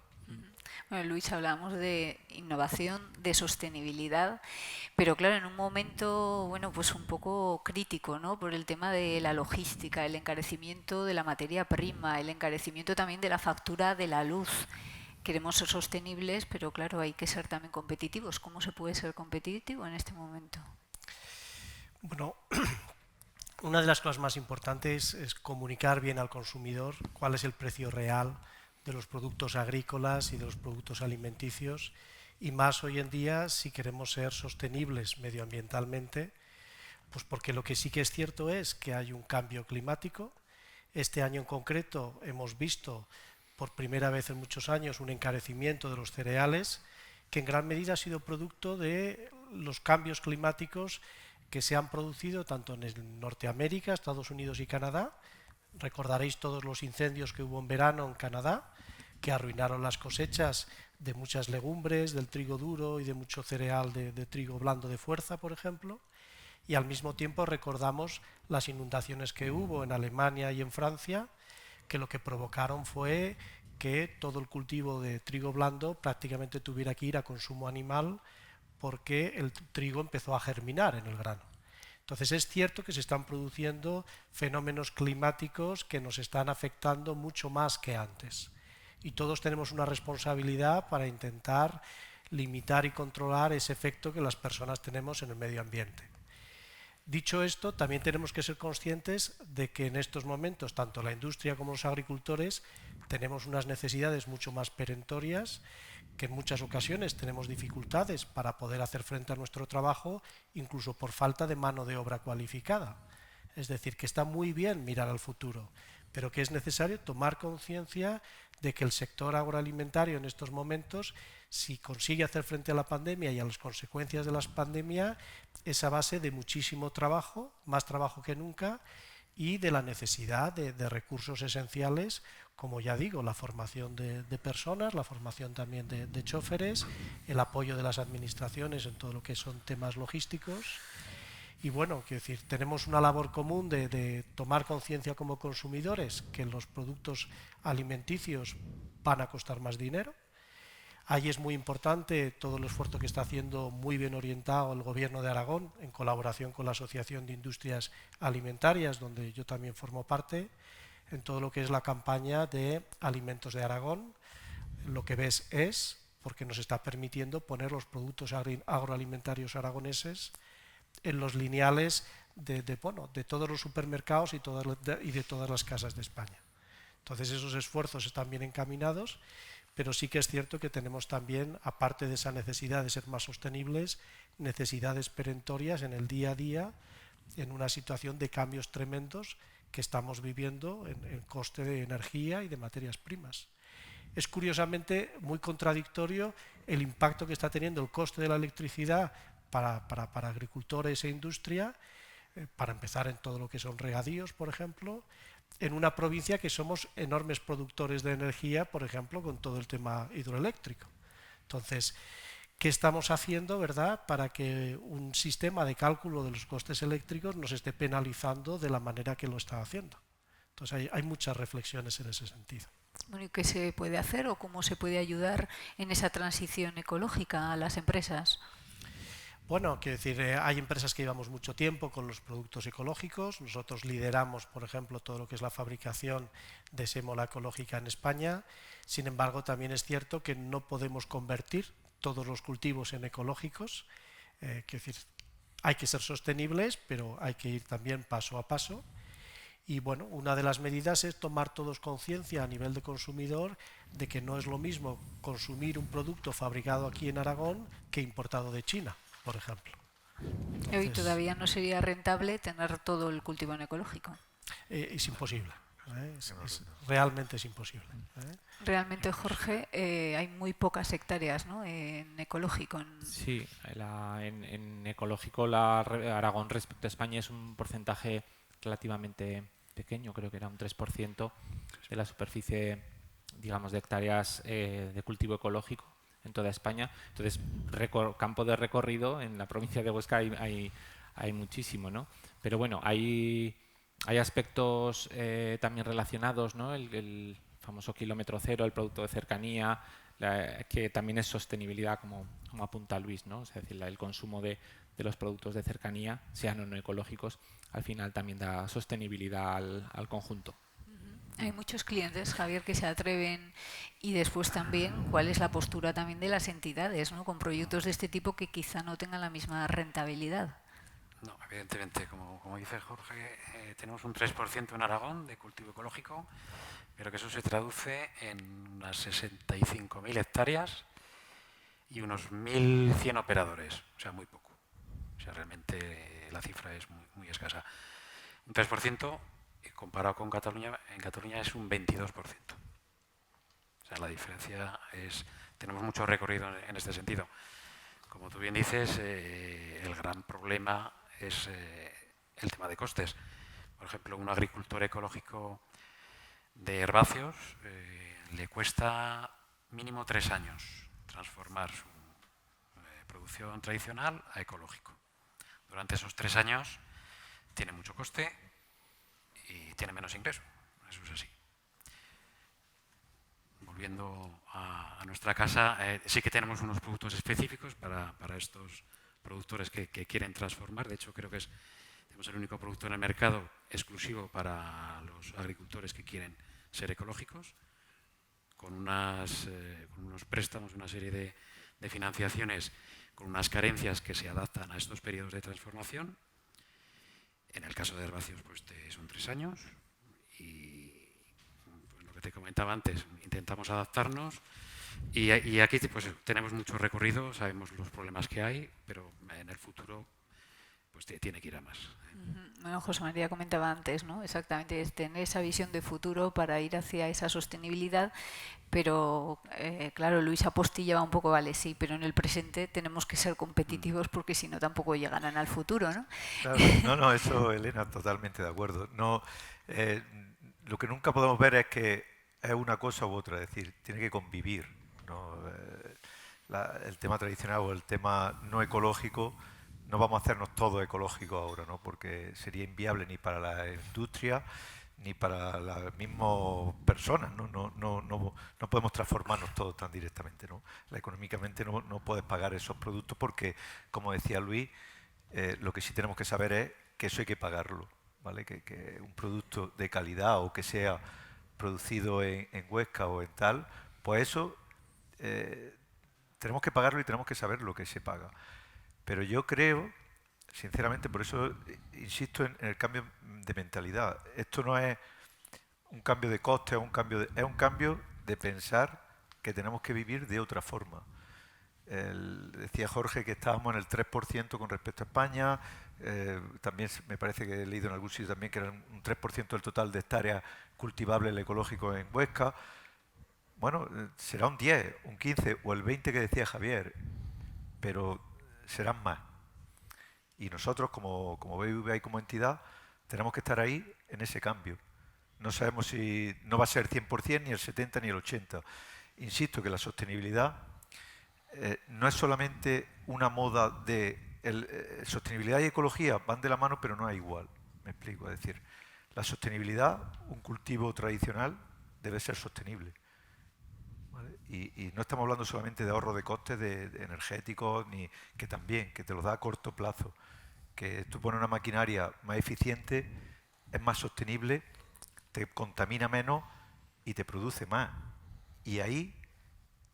Speaker 1: Bueno, Luis, hablamos de innovación, de sostenibilidad, pero claro, en un momento, bueno, pues un poco crítico, ¿no?, por el tema de la logística, el encarecimiento de la materia prima, el encarecimiento también de la factura de la luz. Queremos ser sostenibles, pero claro, hay que ser también competitivos. ¿Cómo se puede ser competitivo en este momento?
Speaker 5: Bueno, una de las cosas más importantes es comunicar bien al consumidor cuál es el precio real de los productos agrícolas y de los productos alimenticios, y más hoy en día si queremos ser sostenibles medioambientalmente, pues porque lo que sí que es cierto es que hay un cambio climático. Este año en concreto hemos visto por primera vez en muchos años un encarecimiento de los cereales, que en gran medida ha sido producto de los cambios climáticos que se han producido tanto en Norteamérica, Estados Unidos y Canadá. Recordaréis todos los incendios que hubo en verano en Canadá, que arruinaron las cosechas de muchas legumbres, del trigo duro y de mucho cereal de trigo blando de fuerza, por ejemplo. Y al mismo tiempo recordamos las inundaciones que hubo en Alemania y en Francia, que lo que provocaron fue que todo el cultivo de trigo blando prácticamente tuviera que ir a consumo animal porque el trigo empezó a germinar en el grano. Entonces es cierto que se están produciendo fenómenos climáticos que nos están afectando mucho más que antes. Y todos tenemos una responsabilidad para intentar limitar y controlar ese efecto que las personas tenemos en el medio ambiente. Dicho esto, también tenemos que ser conscientes de que en estos momentos, tanto la industria como los agricultores, tenemos unas necesidades mucho más perentorias, que en muchas ocasiones tenemos dificultades para poder hacer frente a nuestro trabajo, incluso por falta de mano de obra cualificada. Es decir, que está muy bien mirar al futuro, pero que es necesario tomar conciencia de que el sector agroalimentario en estos momentos, si consigue hacer frente a la pandemia y a las consecuencias de la pandemia, es a base de muchísimo trabajo, más trabajo que nunca, y de la necesidad de recursos esenciales, como ya digo, la formación de personas, la formación también de choferes, el apoyo de las administraciones en todo lo que son temas logísticos. Y bueno, quiero decir, tenemos una labor común de tomar conciencia como consumidores que los productos alimenticios van a costar más dinero. Ahí es muy importante todo el esfuerzo que está haciendo, muy bien orientado, el Gobierno de Aragón, en colaboración con la Asociación de Industrias Alimentarias, donde yo también formo parte, en todo lo que es la campaña de Alimentos de Aragón. Lo que ves es, porque nos está permitiendo poner los productos agroalimentarios aragoneses en los lineales de todos los supermercados y de todas las casas de España. Entonces esos esfuerzos están bien encaminados, pero sí que es cierto que tenemos también, aparte de esa necesidad de ser más sostenibles, necesidades perentorias en el día a día, en una situación de cambios tremendos que estamos viviendo en coste de energía y de materias primas. Es curiosamente muy contradictorio el impacto que está teniendo el coste de la electricidad para agricultores e industria, para empezar en todo lo que son regadíos, por ejemplo, en una provincia que somos enormes productores de energía, por ejemplo, con todo el tema hidroeléctrico. Entonces, ¿qué estamos haciendo, verdad, para que un sistema de cálculo de los costes eléctricos nos esté penalizando de la manera que lo está haciendo? Entonces, hay muchas reflexiones en ese sentido.
Speaker 1: Bueno, ¿y qué se puede hacer o cómo se puede ayudar en esa transición ecológica a las empresas?
Speaker 5: Bueno, quiero decir, hay empresas que llevamos mucho tiempo con los productos ecológicos. Nosotros lideramos, por ejemplo, todo lo que es la fabricación de sémola ecológica en España. Sin embargo, también es cierto que no podemos convertir todos los cultivos en ecológicos. Quiero decir, hay que ser sostenibles, pero hay que ir también paso a paso. Y bueno, una de las medidas es tomar todos conciencia a nivel de consumidor de que no es lo mismo consumir un producto fabricado aquí en Aragón que importado de China, por ejemplo.
Speaker 1: Entonces, hoy todavía no sería rentable tener todo el cultivo en ecológico.
Speaker 5: Es imposible. Realmente es imposible.
Speaker 1: Realmente, Jorge, hay muy pocas hectáreas, ¿no?, en ecológico.
Speaker 3: Sí, en ecológico Aragón respecto a España es un porcentaje relativamente pequeño, creo que era un 3% de la superficie, digamos, de hectáreas de cultivo ecológico en toda España. Entonces, campo de recorrido en la provincia de Huesca hay muchísimo, ¿no? Pero bueno, hay aspectos también relacionados, ¿no? El famoso kilómetro cero, el producto de cercanía, que también es sostenibilidad, como apunta Luis, ¿no? Es decir, el consumo de los productos de cercanía, sean o no ecológicos, al final también da sostenibilidad al conjunto.
Speaker 1: Hay muchos clientes, Javier, que se atreven, y después también cuál es la postura también de las entidades, ¿no?, con proyectos de este tipo que quizá no tengan la misma rentabilidad.
Speaker 4: No, evidentemente, como dice Jorge, tenemos un 3% en Aragón de cultivo ecológico, pero que eso se traduce en unas 65.000 hectáreas y unos 1.100 operadores, o sea, muy poco. O sea, realmente la cifra es muy escasa. Un 3%, comparado con Cataluña, en Cataluña es un 22%. O sea, la diferencia es... Tenemos mucho recorrido en este sentido. Como tú bien dices, el gran problema es el tema de costes. Por ejemplo, un agricultor ecológico de herbáceos le cuesta mínimo 3 años transformar su producción tradicional a ecológico. Durante esos 3 años tiene mucho coste y tiene menos ingreso. Eso es así. Volviendo a nuestra casa, sí que tenemos unos productos específicos para estos productores que quieren transformar. De hecho, creo que tenemos el único producto en el mercado exclusivo para los agricultores que quieren ser ecológicos, con unos préstamos, una serie de financiaciones con unas carencias que se adaptan a estos periodos de transformación. En el caso de herbáceos, pues son 3 años y pues, lo que te comentaba antes, intentamos adaptarnos y aquí pues, tenemos mucho recorrido, sabemos los problemas que hay, pero en el futuro pues tiene que ir a más.
Speaker 1: Bueno, José María comentaba antes, ¿no? Exactamente, es tener esa visión de futuro para ir hacia esa sostenibilidad, pero claro, Luis apostillaba un poco, vale, sí, pero en el presente tenemos que ser competitivos porque si no tampoco llegarán al futuro, ¿no?
Speaker 2: Claro, no, eso, Elena, totalmente de acuerdo. No, lo que nunca podemos ver es que es una cosa u otra, es decir, tiene que convivir, ¿no? El tema tradicional o el tema no ecológico, no vamos a hacernos todo ecológico ahora, ¿no? Porque sería inviable ni para la industria ni para las mismas personas, ¿no? No podemos transformarnos todos tan directamente, ¿no? Económicamente no puedes pagar esos productos porque, como decía Luis, lo que sí tenemos que saber es que eso hay que pagarlo, ¿vale? Que un producto de calidad o que sea producido en Huesca o en tal, pues eso tenemos que pagarlo y tenemos que saber lo que se paga. Pero yo creo, sinceramente, por eso insisto en el cambio de mentalidad. Esto no es un cambio de coste, es un cambio de pensar que tenemos que vivir de otra forma. Decía Jorge que estábamos en el 3% con respecto a España, también me parece que he leído en algún sitio también que era un 3% del total de hectáreas cultivables ecológicos en Huesca. Bueno, será un 10, un 15 o el 20 que decía Javier, pero serán más. Y nosotros, como BBVA y como entidad, tenemos que estar ahí en ese cambio. No sabemos si no va a ser 100%, ni el 70%, ni el 80%. Insisto que la sostenibilidad no es solamente una moda de... sostenibilidad y ecología van de la mano, pero no es igual. Me explico. Es decir, la sostenibilidad, un cultivo tradicional, debe ser sostenible. Y no estamos hablando solamente de ahorro de costes de energéticos, ni que también, que te los da a corto plazo. Que tú pones una maquinaria más eficiente, es más sostenible, te contamina menos y te produce más. Y ahí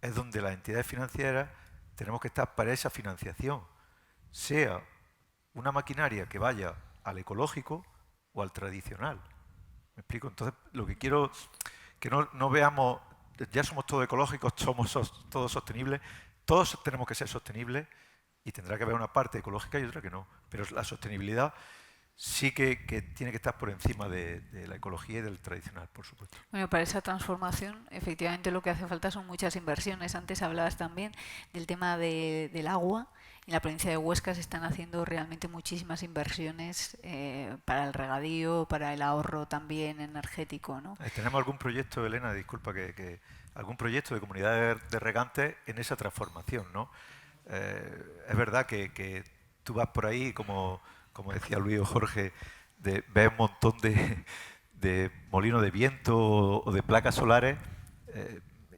Speaker 2: es donde las entidades financieras tenemos que estar para esa financiación. Sea una maquinaria que vaya al ecológico o al tradicional. ¿Me explico? Entonces, lo que quiero que no veamos... Ya somos todos ecológicos, somos todos sostenibles, todos tenemos que ser sostenibles y tendrá que haber una parte ecológica y otra que no. Pero la sostenibilidad sí que tiene que estar por encima de la ecología y del tradicional, por supuesto.
Speaker 1: Bueno, para esa transformación, efectivamente lo que hace falta son muchas inversiones. Antes hablabas también del tema del agua. En la provincia de Huesca se están haciendo realmente muchísimas inversiones para el regadío, para el ahorro también energético, ¿no?
Speaker 2: ¿Tenemos algún proyecto, Elena, disculpa, algún proyecto de comunidad de regantes en esa transformación, ¿no? Es verdad que tú vas por ahí, como decía Luis o Jorge, ves un montón de molinos de viento o de placas solares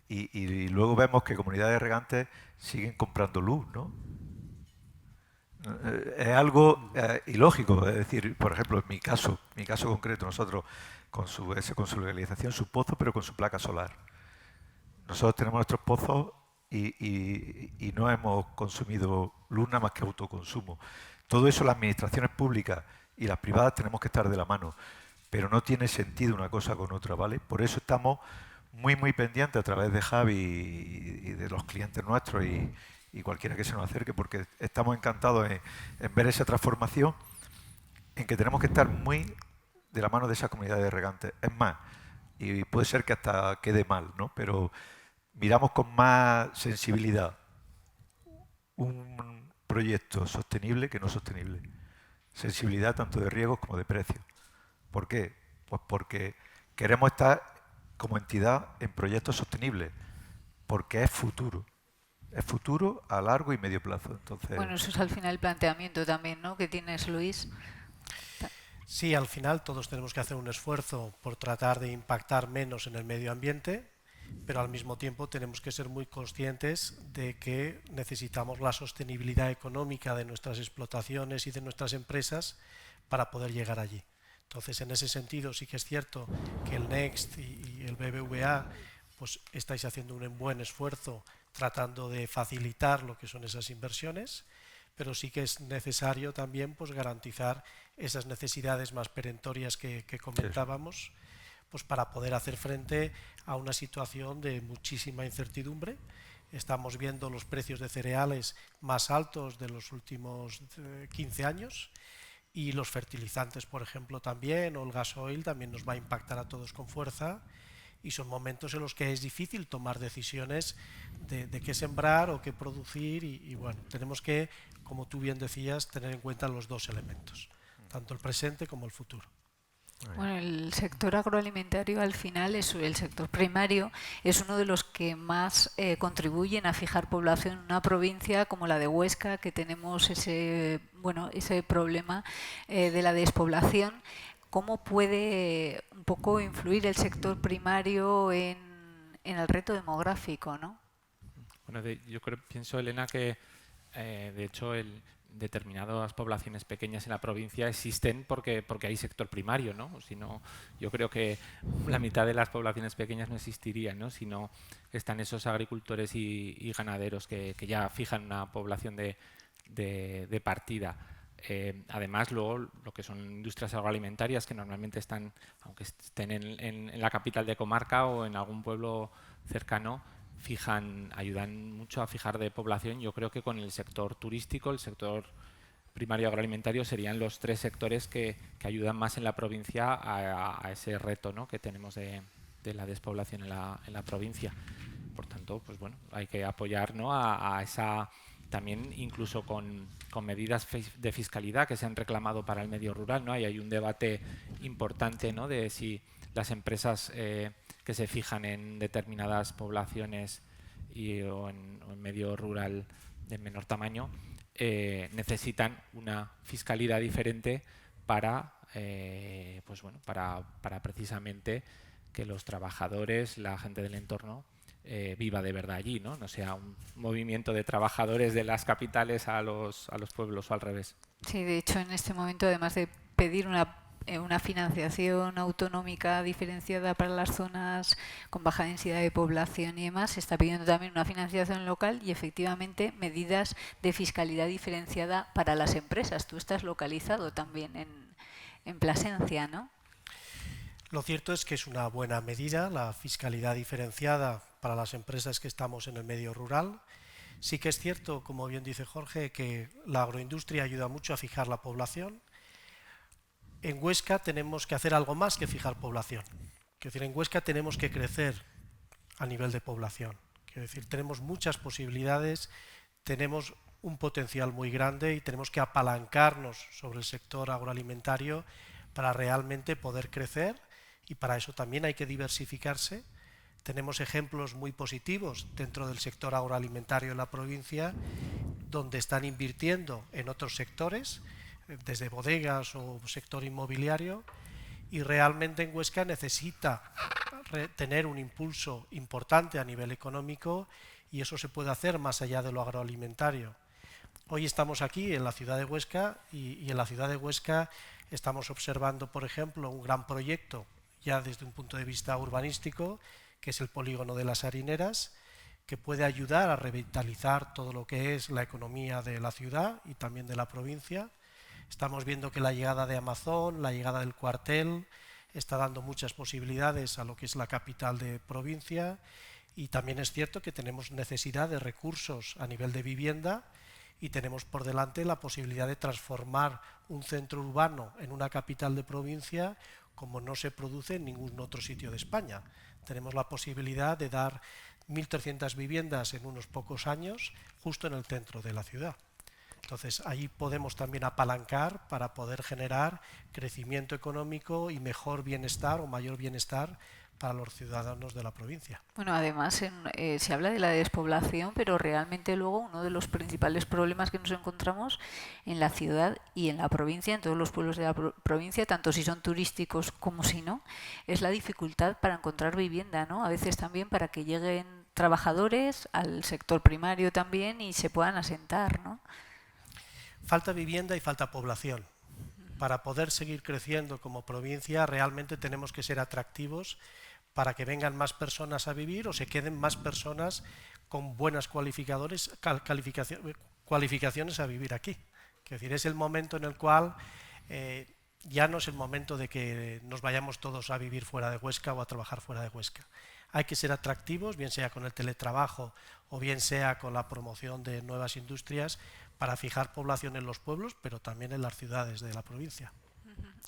Speaker 2: y luego vemos que comunidades de regantes siguen comprando luz, ¿no? Es algo ilógico, es decir, por ejemplo, en mi caso concreto, nosotros con su legalización, su pozo, pero con su placa solar. Nosotros tenemos nuestros pozos y no hemos consumido luz nada más que autoconsumo. Todo eso las administraciones públicas y las privadas tenemos que estar de la mano, pero no tiene sentido una cosa con otra, ¿vale? Por eso estamos muy pendientes a través de Javi y de los clientes nuestros y cualquiera que se nos acerque, porque estamos encantados en ver esa transformación, en que tenemos que estar muy de la mano de esa comunidad de regantes. Es más, y puede ser que hasta quede mal, ¿no? Pero miramos con más sensibilidad un proyecto sostenible que no sostenible. Sensibilidad tanto de riesgos como de precios. ¿Por qué? Pues porque queremos estar como entidad en proyectos sostenibles, porque es futuro. Es futuro a largo y medio plazo. Entonces,
Speaker 1: Bueno, eso es al final el planteamiento también, ¿no?, que tienes, Luis.
Speaker 5: Sí, al final todos tenemos que hacer un esfuerzo por tratar de impactar menos en el medio ambiente, pero al mismo tiempo tenemos que ser muy conscientes de que necesitamos la sostenibilidad económica de nuestras explotaciones y de nuestras empresas para poder llegar allí. Entonces, en ese sentido, sí que es cierto que el Next y el BBVA pues estáis haciendo un buen esfuerzo tratando de facilitar lo que son esas inversiones, pero sí que es necesario también pues garantizar esas necesidades más perentorias que comentábamos, pues para poder hacer frente a una situación de muchísima incertidumbre. Estamos viendo los precios de cereales más altos de los últimos 15 años y los fertilizantes, por ejemplo, también, o el gasoil también nos va a impactar a todos con fuerza, y son momentos en los que es difícil tomar decisiones de qué sembrar o qué producir y bueno, tenemos que, como tú bien decías, tener en cuenta los dos elementos, tanto el presente como el futuro.
Speaker 1: Bueno, el sector agroalimentario al final, el sector primario, es uno de los que más contribuyen a fijar población en una provincia como la de Huesca, que tenemos ese problema de la despoblación. ¿Cómo puede un poco influir el sector primario en el reto demográfico, ¿no?
Speaker 3: Bueno, pienso, Elena, que de hecho determinadas poblaciones pequeñas en la provincia existen porque hay sector primario, ¿no? Si no, yo creo que la mitad de las poblaciones pequeñas no existirían, ¿no?, si no están esos agricultores y ganaderos que ya fijan una población de partida. Además, luego, lo que son industrias agroalimentarias, que normalmente están, aunque estén en la capital de comarca o en algún pueblo cercano, ayudan mucho a fijar de población. Yo creo que con el sector turístico, el sector primario agroalimentario serían los tres sectores que ayudan más en la provincia a ese reto, ¿no?, que tenemos de la despoblación en la provincia. Por tanto, pues bueno, hay que apoyar, ¿no?, a esa, también incluso con medidas de fiscalidad que se han reclamado para el medio rural, ¿no? Hay un debate importante, ¿no?, de si las empresas que se fijan en determinadas poblaciones o en medio rural de menor tamaño necesitan una fiscalidad diferente para precisamente que los trabajadores, la gente del entorno, viva de verdad allí, ¿no? No sea un movimiento de trabajadores de las capitales a los pueblos o al revés.
Speaker 1: Sí, de hecho, en este momento, además de pedir una financiación autonómica diferenciada para las zonas con baja densidad de población y demás, se está pidiendo también una financiación local y efectivamente medidas de fiscalidad diferenciada para las empresas. Tú estás localizado también en Plasencia, ¿no?
Speaker 5: Lo cierto es que es una buena medida la fiscalidad diferenciada para las empresas que estamos en el medio rural. Sí que es cierto, como bien dice Jorge, que la agroindustria ayuda mucho a fijar la población. En Huesca tenemos que hacer algo más que fijar población. Quiero decir, en Huesca tenemos que crecer a nivel de población. Quiero decir, tenemos muchas posibilidades, tenemos un potencial muy grande y tenemos que apalancarnos sobre el sector agroalimentario para realmente poder crecer, y para eso también hay que diversificarse. Tenemos ejemplos muy positivos dentro del sector agroalimentario en la provincia, donde están invirtiendo en otros sectores, desde bodegas o sector inmobiliario, y realmente en Huesca necesita tener un impulso importante a nivel económico, y eso se puede hacer más allá de lo agroalimentario. Hoy estamos aquí en la ciudad de Huesca y en la ciudad de Huesca estamos observando, por ejemplo, un gran proyecto ya desde un punto de vista urbanístico, que es el polígono de las Harineras, que puede ayudar a revitalizar todo lo que es la economía de la ciudad y también de la provincia. Estamos viendo que la llegada de Amazon, la llegada del cuartel, está dando muchas posibilidades a lo que es la capital de provincia, y también es cierto que tenemos necesidad de recursos a nivel de vivienda y tenemos por delante la posibilidad de transformar un centro urbano en una capital de provincia como no se produce en ningún otro sitio de España. Tenemos la posibilidad de dar 1.300 viviendas en unos pocos años justo en el centro de la ciudad. Entonces, ahí podemos también apalancar para poder generar crecimiento económico y mejor bienestar o mayor bienestar para los ciudadanos de la provincia.
Speaker 1: Bueno, además se habla de la despoblación, pero realmente luego uno de los principales problemas que nos encontramos en la ciudad y en la provincia, en todos los pueblos de la provincia, tanto si son turísticos como si no, es la dificultad para encontrar vivienda, ¿no? A veces también para que lleguen trabajadores al sector primario también y se puedan asentar, ¿no?
Speaker 5: Falta vivienda y falta población. Para poder seguir creciendo como provincia realmente tenemos que ser atractivos para que vengan más personas a vivir o se queden más personas con buenas cualificaciones a vivir aquí. Es decir, es el momento en el cual ya no es el momento de que nos vayamos todos a vivir fuera de Huesca o a trabajar fuera de Huesca. Hay que ser atractivos, bien sea con el teletrabajo o bien sea con la promoción de nuevas industrias, para fijar población en los pueblos, pero también en las ciudades de la provincia.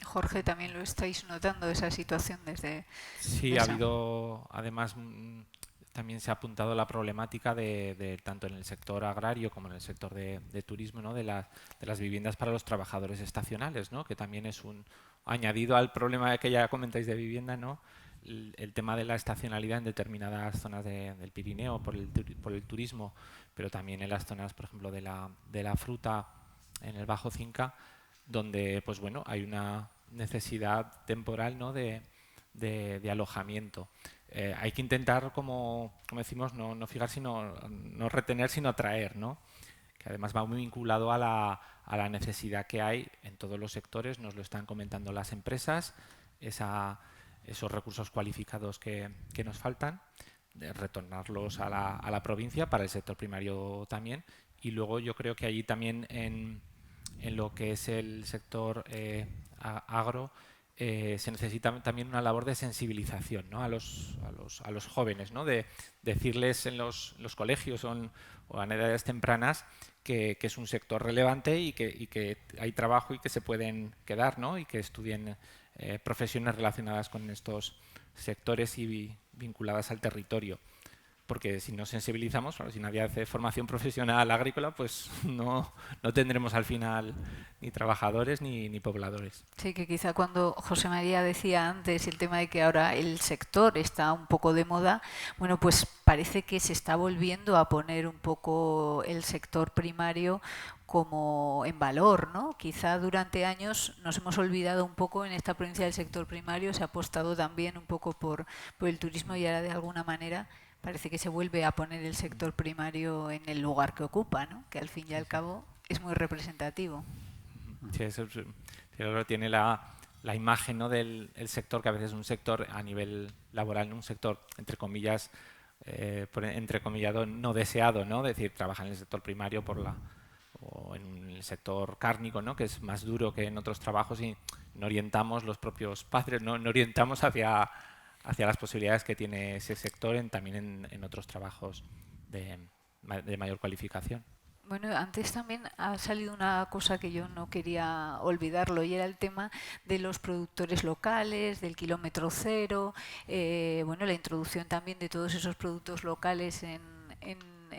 Speaker 1: Jorge, también lo estáis notando esa situación desde...
Speaker 3: Sí, ha habido, además, también se ha apuntado la problemática de tanto en el sector agrario como en el sector de turismo, ¿no? de las viviendas para los trabajadores estacionales, ¿no? Que también es un añadido al problema que ya comentáis de vivienda, ¿no? El tema de la estacionalidad en determinadas zonas del Pirineo por el turismo, pero también en las zonas, por ejemplo, de la fruta en el Bajo Cinca, donde pues bueno, hay una necesidad temporal, ¿no? de alojamiento. Hay que intentar, como decimos, no fijar, sino no retener, sino atraer, ¿no? Que además va muy vinculado a la necesidad que hay en todos los sectores, nos lo están comentando las empresas, esos recursos cualificados que nos faltan, de retornarlos a la provincia, para el sector primario también, y luego yo creo que allí también en lo que es el sector agro se necesita también una labor de sensibilización, ¿no? a los jóvenes, ¿no? De decirles en los colegios o en edades tempranas que es un sector relevante y que hay trabajo y que se pueden quedar, ¿no? Y que estudien profesiones relacionadas con estos sectores y vinculadas al territorio. Porque si no sensibilizamos, bueno, si nadie hace formación profesional agrícola, pues no tendremos al final ni trabajadores ni pobladores.
Speaker 1: Sí, que quizá cuando José María decía antes el tema de que ahora el sector está un poco de moda, bueno, pues parece que se está volviendo a poner un poco el sector primario como en valor, ¿no? Quizá durante años nos hemos olvidado un poco en esta provincia del sector primario, se ha apostado también un poco por el turismo y ahora de alguna manera parece que se vuelve a poner el sector primario en el lugar que ocupa, ¿no? Que al fin y al cabo es muy representativo.
Speaker 3: Sí, eso tiene la imagen, ¿no? del sector, que a veces es un sector a nivel laboral, ¿no? Un sector, entre comillas, entrecomillado, no deseado, ¿no? Es decir, trabaja en el sector primario o en el sector cárnico, ¿no? Que es más duro que en otros trabajos, y no orientamos los propios padres, no orientamos hacia las posibilidades que tiene ese sector también en otros trabajos de mayor cualificación.
Speaker 1: Bueno, antes también ha salido una cosa que yo no quería olvidarlo, y era el tema de los productores locales, del kilómetro cero, bueno, la introducción también de todos esos productos locales en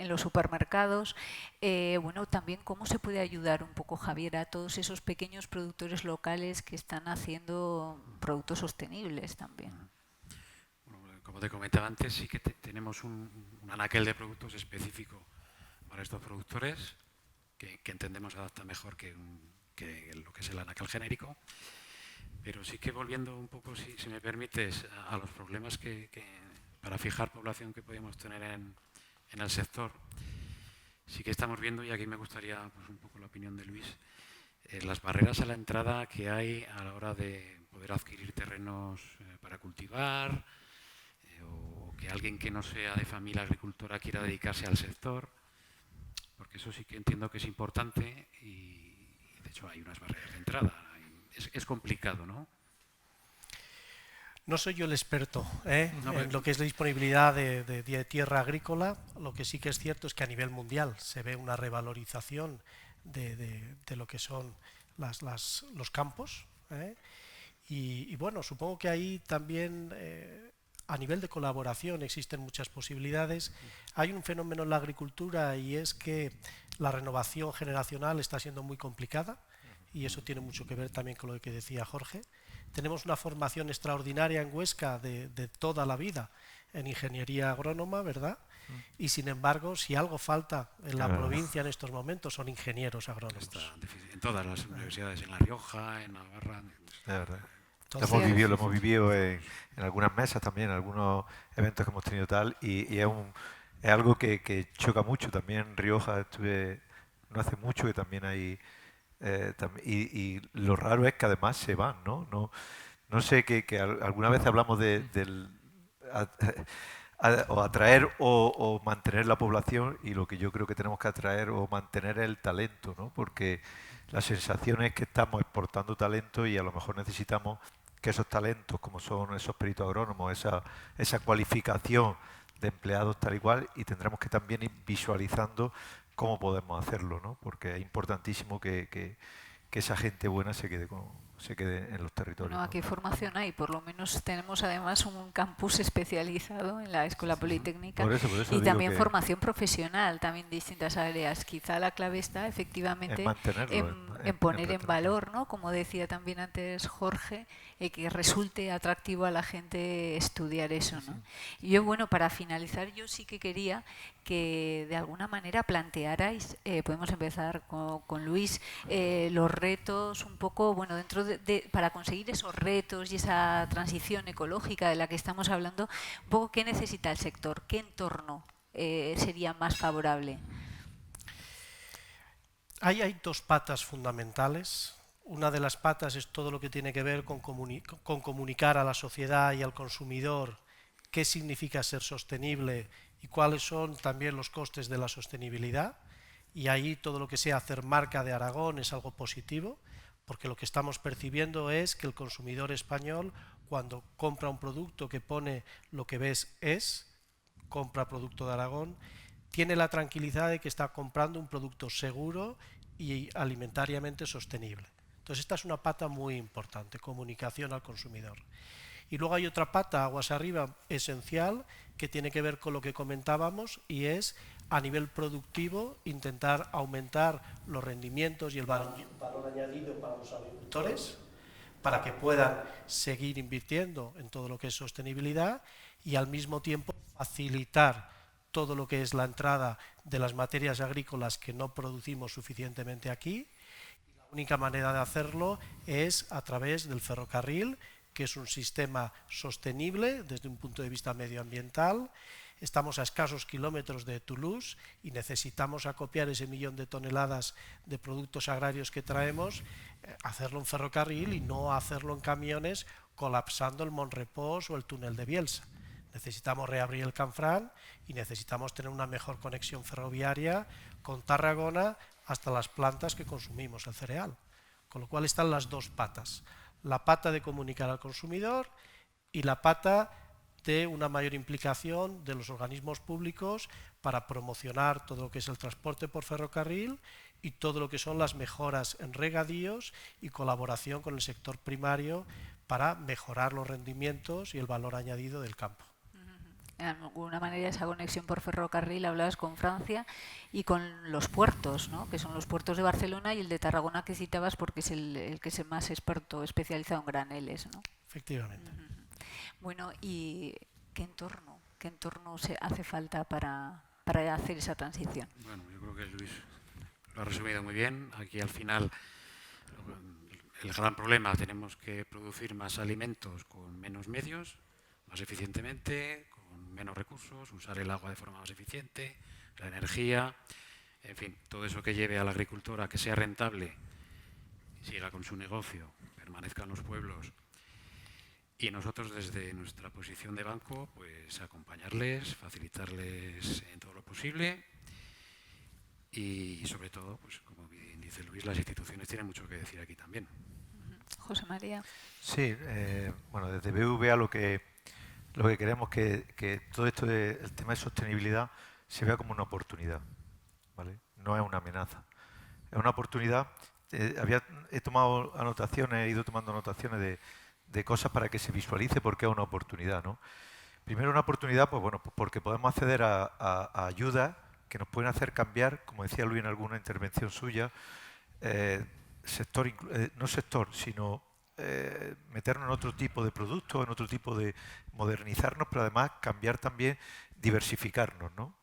Speaker 1: los supermercados. Bueno, también cómo se puede ayudar un poco, Javier, a todos esos pequeños productores locales que están haciendo productos sostenibles también.
Speaker 4: Como te comentaba antes, sí que tenemos un anaquel de productos específico para estos productores que entendemos adapta mejor que lo que es el anaquel genérico. Pero sí que volviendo un poco, si me permites, a los problemas que para fijar población que podemos tener en el sector, sí que estamos viendo, y aquí me gustaría pues, un poco la opinión de Luis, las barreras a la entrada que hay a la hora de poder adquirir terrenos para cultivar, o que alguien que no sea de familia agricultora quiera dedicarse al sector, porque eso sí que entiendo que es importante y de hecho hay unas barreras de entrada. Es complicado, ¿no?
Speaker 5: No soy yo el experto en lo que es la disponibilidad de tierra agrícola. Lo que sí que es cierto es que a nivel mundial se ve una revalorización de lo que son los campos. Y bueno, supongo que ahí también a nivel de colaboración existen muchas posibilidades. Hay un fenómeno en la agricultura y es que la renovación generacional está siendo muy complicada y eso tiene mucho que ver también con lo que decía Jorge. Tenemos una formación extraordinaria en Huesca de toda la vida en ingeniería agrónoma, ¿verdad? Y sin embargo, si algo falta en la provincia en estos momentos son ingenieros agrónomos.
Speaker 4: En todas las universidades, en La Rioja, en Navarra.
Speaker 2: De verdad.
Speaker 5: Entonces,
Speaker 2: Lo hemos vivido en algunas mesas también, en algunos eventos que hemos tenido tal, y es algo que choca mucho. También en Rioja estuve no hace mucho, que también hay... y lo raro es que además se van, ¿no? No sé, que alguna vez hablamos del o atraer o mantener la población, y lo que yo creo que tenemos que atraer o mantener es el talento, ¿no? Porque la sensación es que estamos exportando talento y a lo mejor necesitamos que esos talentos, como son esos peritos agrónomos, esa cualificación de empleados tal y cual, y tendremos que también ir visualizando cómo podemos hacerlo, ¿no? Porque es importantísimo que esa gente buena se quede en los territorios.
Speaker 1: No, aquí formación hay, por lo menos tenemos además un campus especializado en la Escuela Politécnica
Speaker 2: por eso
Speaker 1: y también formación profesional, también distintas áreas. Quizá la clave está efectivamente en poner en valor, ¿no? Como decía también antes Jorge, que resulte atractivo a la gente estudiar eso, ¿no? Y yo, bueno, para finalizar, yo sí que quería que de alguna manera plantearais, podemos empezar con Luis, los retos un poco, bueno, dentro para conseguir esos retos y esa transición ecológica de la que estamos hablando, un poco qué necesita el sector, qué entorno sería más favorable.
Speaker 5: Hay dos patas fundamentales. Una de las patas es todo lo que tiene que ver con comunicar a la sociedad y al consumidor qué significa ser sostenible y cuáles son también los costes de la sostenibilidad. Y ahí todo lo que sea hacer marca de Aragón es algo positivo, porque lo que estamos percibiendo es que el consumidor español, cuando compra un producto que pone lo que ves compra producto de Aragón, tiene la tranquilidad de que está comprando un producto seguro y alimentariamente sostenible. Entonces esta es una pata muy importante, comunicación al consumidor. Y luego hay otra pata, aguas arriba, esencial, que tiene que ver con lo que comentábamos, y es a nivel productivo intentar aumentar los rendimientos y el valor añadido para los agricultores, para que puedan seguir invirtiendo en todo lo que es sostenibilidad y al mismo tiempo facilitar todo lo que es la entrada de las materias agrícolas que no producimos suficientemente aquí. Y la única manera de hacerlo es a través del ferrocarril, que es un sistema sostenible desde un punto de vista medioambiental. Estamos a escasos kilómetros de Toulouse y necesitamos acopiar ese 1 millón de toneladas de productos agrarios que traemos, hacerlo en ferrocarril y no hacerlo en camiones colapsando el Mont Repos o el túnel de Bielsa. Necesitamos reabrir el Canfranc y necesitamos tener una mejor conexión ferroviaria con Tarragona hasta las plantas que consumimos el cereal. Con lo cual están las dos patas. La pata de comunicar al consumidor y la pata de una mayor implicación de los organismos públicos para promocionar todo lo que es el transporte por ferrocarril y todo lo que son las mejoras en regadíos y colaboración con el sector primario para mejorar los rendimientos y el valor añadido del campo.
Speaker 1: De alguna manera esa conexión por ferrocarril, hablabas con Francia y con los puertos, ¿no? Que son los puertos de Barcelona y el de Tarragona que citabas porque es el que es el más experto, especializado en graneles, ¿no?
Speaker 5: Efectivamente.
Speaker 1: Bueno, ¿y qué entorno se hace falta para hacer esa transición?
Speaker 4: Bueno, yo creo que Luis lo ha resumido muy bien. Aquí al final el gran problema, tenemos que producir más alimentos con menos medios, más eficientemente, con menos recursos, usar el agua de forma más eficiente, la energía, en fin, todo eso que lleve al agricultor a que sea rentable, siga con su negocio, permanezca en los pueblos. Y nosotros desde nuestra posición de banco, pues acompañarles, facilitarles en todo lo posible y sobre todo, pues como bien dice Luis, las instituciones tienen mucho que decir aquí también.
Speaker 1: José María.
Speaker 2: Sí, bueno, desde BVA lo que queremos que todo esto el tema de sostenibilidad se vea como una oportunidad, ¿vale? No es una amenaza, es una oportunidad. He tomado anotaciones, he ido tomando anotaciones de cosas para que se visualice por qué es una oportunidad, ¿no? Primero, una oportunidad, pues bueno, porque podemos acceder a ayudas que nos pueden hacer cambiar, como decía Luis en alguna intervención suya, no sector, sino meternos en otro tipo de productos, en otro tipo de modernizarnos, pero además cambiar también, diversificarnos, ¿no?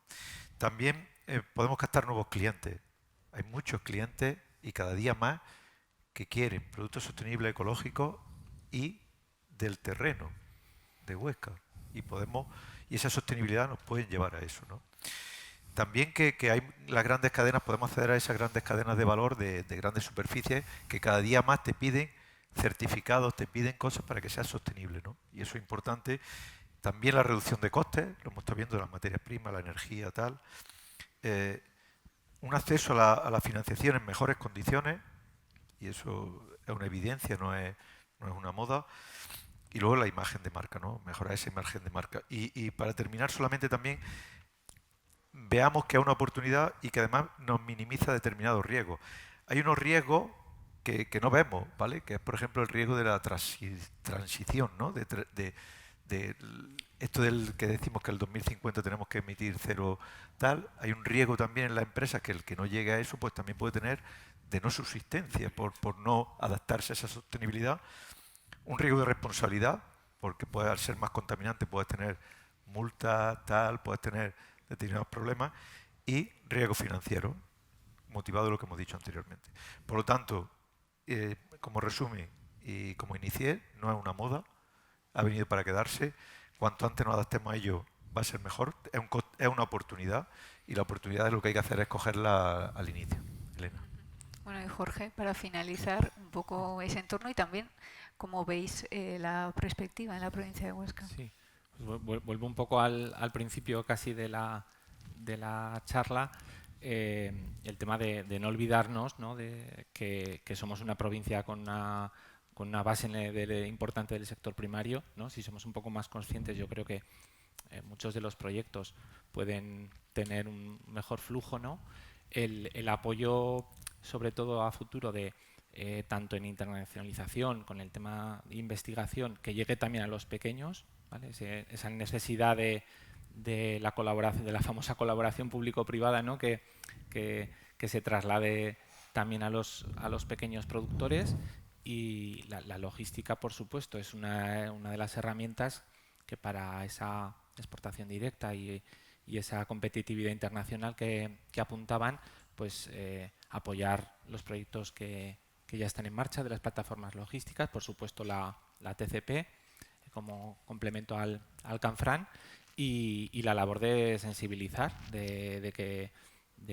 Speaker 2: También podemos captar nuevos clientes. Hay muchos clientes y cada día más que quieren productos sostenibles, ecológicos y del terreno de Huesca. Y esa sostenibilidad nos puede llevar a eso, ¿no? También que hay las grandes cadenas, podemos acceder a esas grandes cadenas de valor de grandes superficies que cada día más te piden certificados, te piden cosas para que sea sostenible, ¿no? Y eso es importante. También la reducción de costes, lo hemos estado viendo, las materias primas, la energía, tal. Un acceso a la financiación en mejores condiciones, y eso es una evidencia, no es una moda. Y luego la imagen de marca, ¿no? Mejorar esa imagen de marca. Y para terminar, solamente también veamos que es una oportunidad y que además nos minimiza determinados riesgos. Hay unos riesgos que no vemos, ¿vale? Que es, por ejemplo, el riesgo de la transición, ¿no? De esto del que decimos que el 2050 tenemos que emitir cero tal. Hay un riesgo también en la empresa que el que no llegue a eso, pues también puede tener de no subsistencia por no adaptarse a esa sostenibilidad. Un riesgo de responsabilidad, porque al ser más contaminante puedes tener multas, tal, puedes tener determinados problemas, y riesgo financiero, motivado de lo que hemos dicho anteriormente. Por lo tanto, como resumen y como inicié, no es una moda, ha venido para quedarse. Cuanto antes nos adaptemos a ello, va a ser mejor. Es una oportunidad, y la oportunidad es lo que hay que hacer es cogerla al inicio. Elena.
Speaker 1: Bueno, y Jorge, para finalizar un poco ese entorno y también cómo veis la perspectiva en la provincia de Huesca.
Speaker 3: Sí, pues vuelvo un poco al principio casi de la charla. El tema de no olvidarnos, ¿no? De que somos una provincia con una base importante del sector primario, ¿no? Si somos un poco más conscientes, yo creo que muchos de los proyectos pueden tener un mejor flujo, ¿no? El apoyo, sobre todo a futuro, de tanto en internacionalización, con el tema de investigación, que llegue también a los pequeños, ¿vale? Esa necesidad de la colaboración, de la famosa colaboración público-privada, ¿no? que se traslade también a los pequeños productores. Y la logística, por supuesto, es una de las herramientas que para esa exportación directa y esa competitividad internacional que apuntaban, pues apoyar los proyectos que ya están en marcha de las plataformas logísticas, por supuesto la TCP como complemento al Canfran, y la labor de sensibilizar, de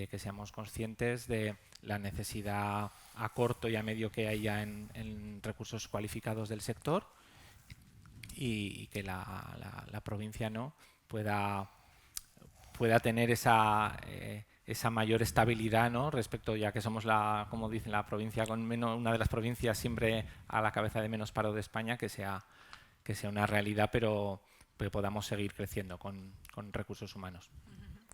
Speaker 3: que seamos conscientes de la necesidad a corto y a medio que haya en recursos cualificados del sector, y que la provincia, ¿no? pueda tener esa mayor estabilidad, ¿no? Respecto, ya que somos como dicen, la provincia con una de las provincias siempre a la cabeza de menos paro de España, que sea una realidad, pero podamos seguir creciendo con recursos humanos.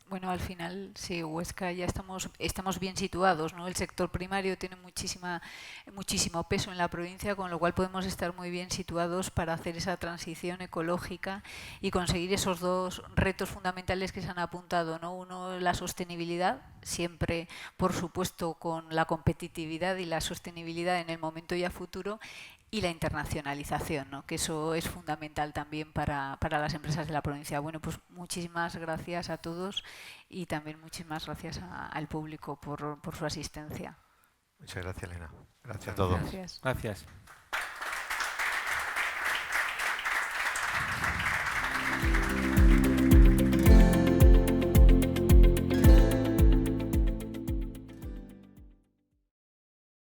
Speaker 1: Bueno, al final, sí, Huesca ya estamos bien situados, ¿no? El sector primario tiene muchísimo peso en la provincia, con lo cual podemos estar muy bien situados para hacer esa transición ecológica y conseguir esos dos retos fundamentales que se han apuntado, ¿no? Uno, la sostenibilidad, siempre, por supuesto, con la competitividad y la sostenibilidad en el momento y a futuro, y la internacionalización, ¿no? Que eso es fundamental también para las empresas de la provincia. Bueno, pues muchísimas gracias a todos y también muchísimas gracias al público por su asistencia.
Speaker 2: Muchas gracias, Elena. Gracias a todos.
Speaker 1: Gracias.
Speaker 3: Gracias.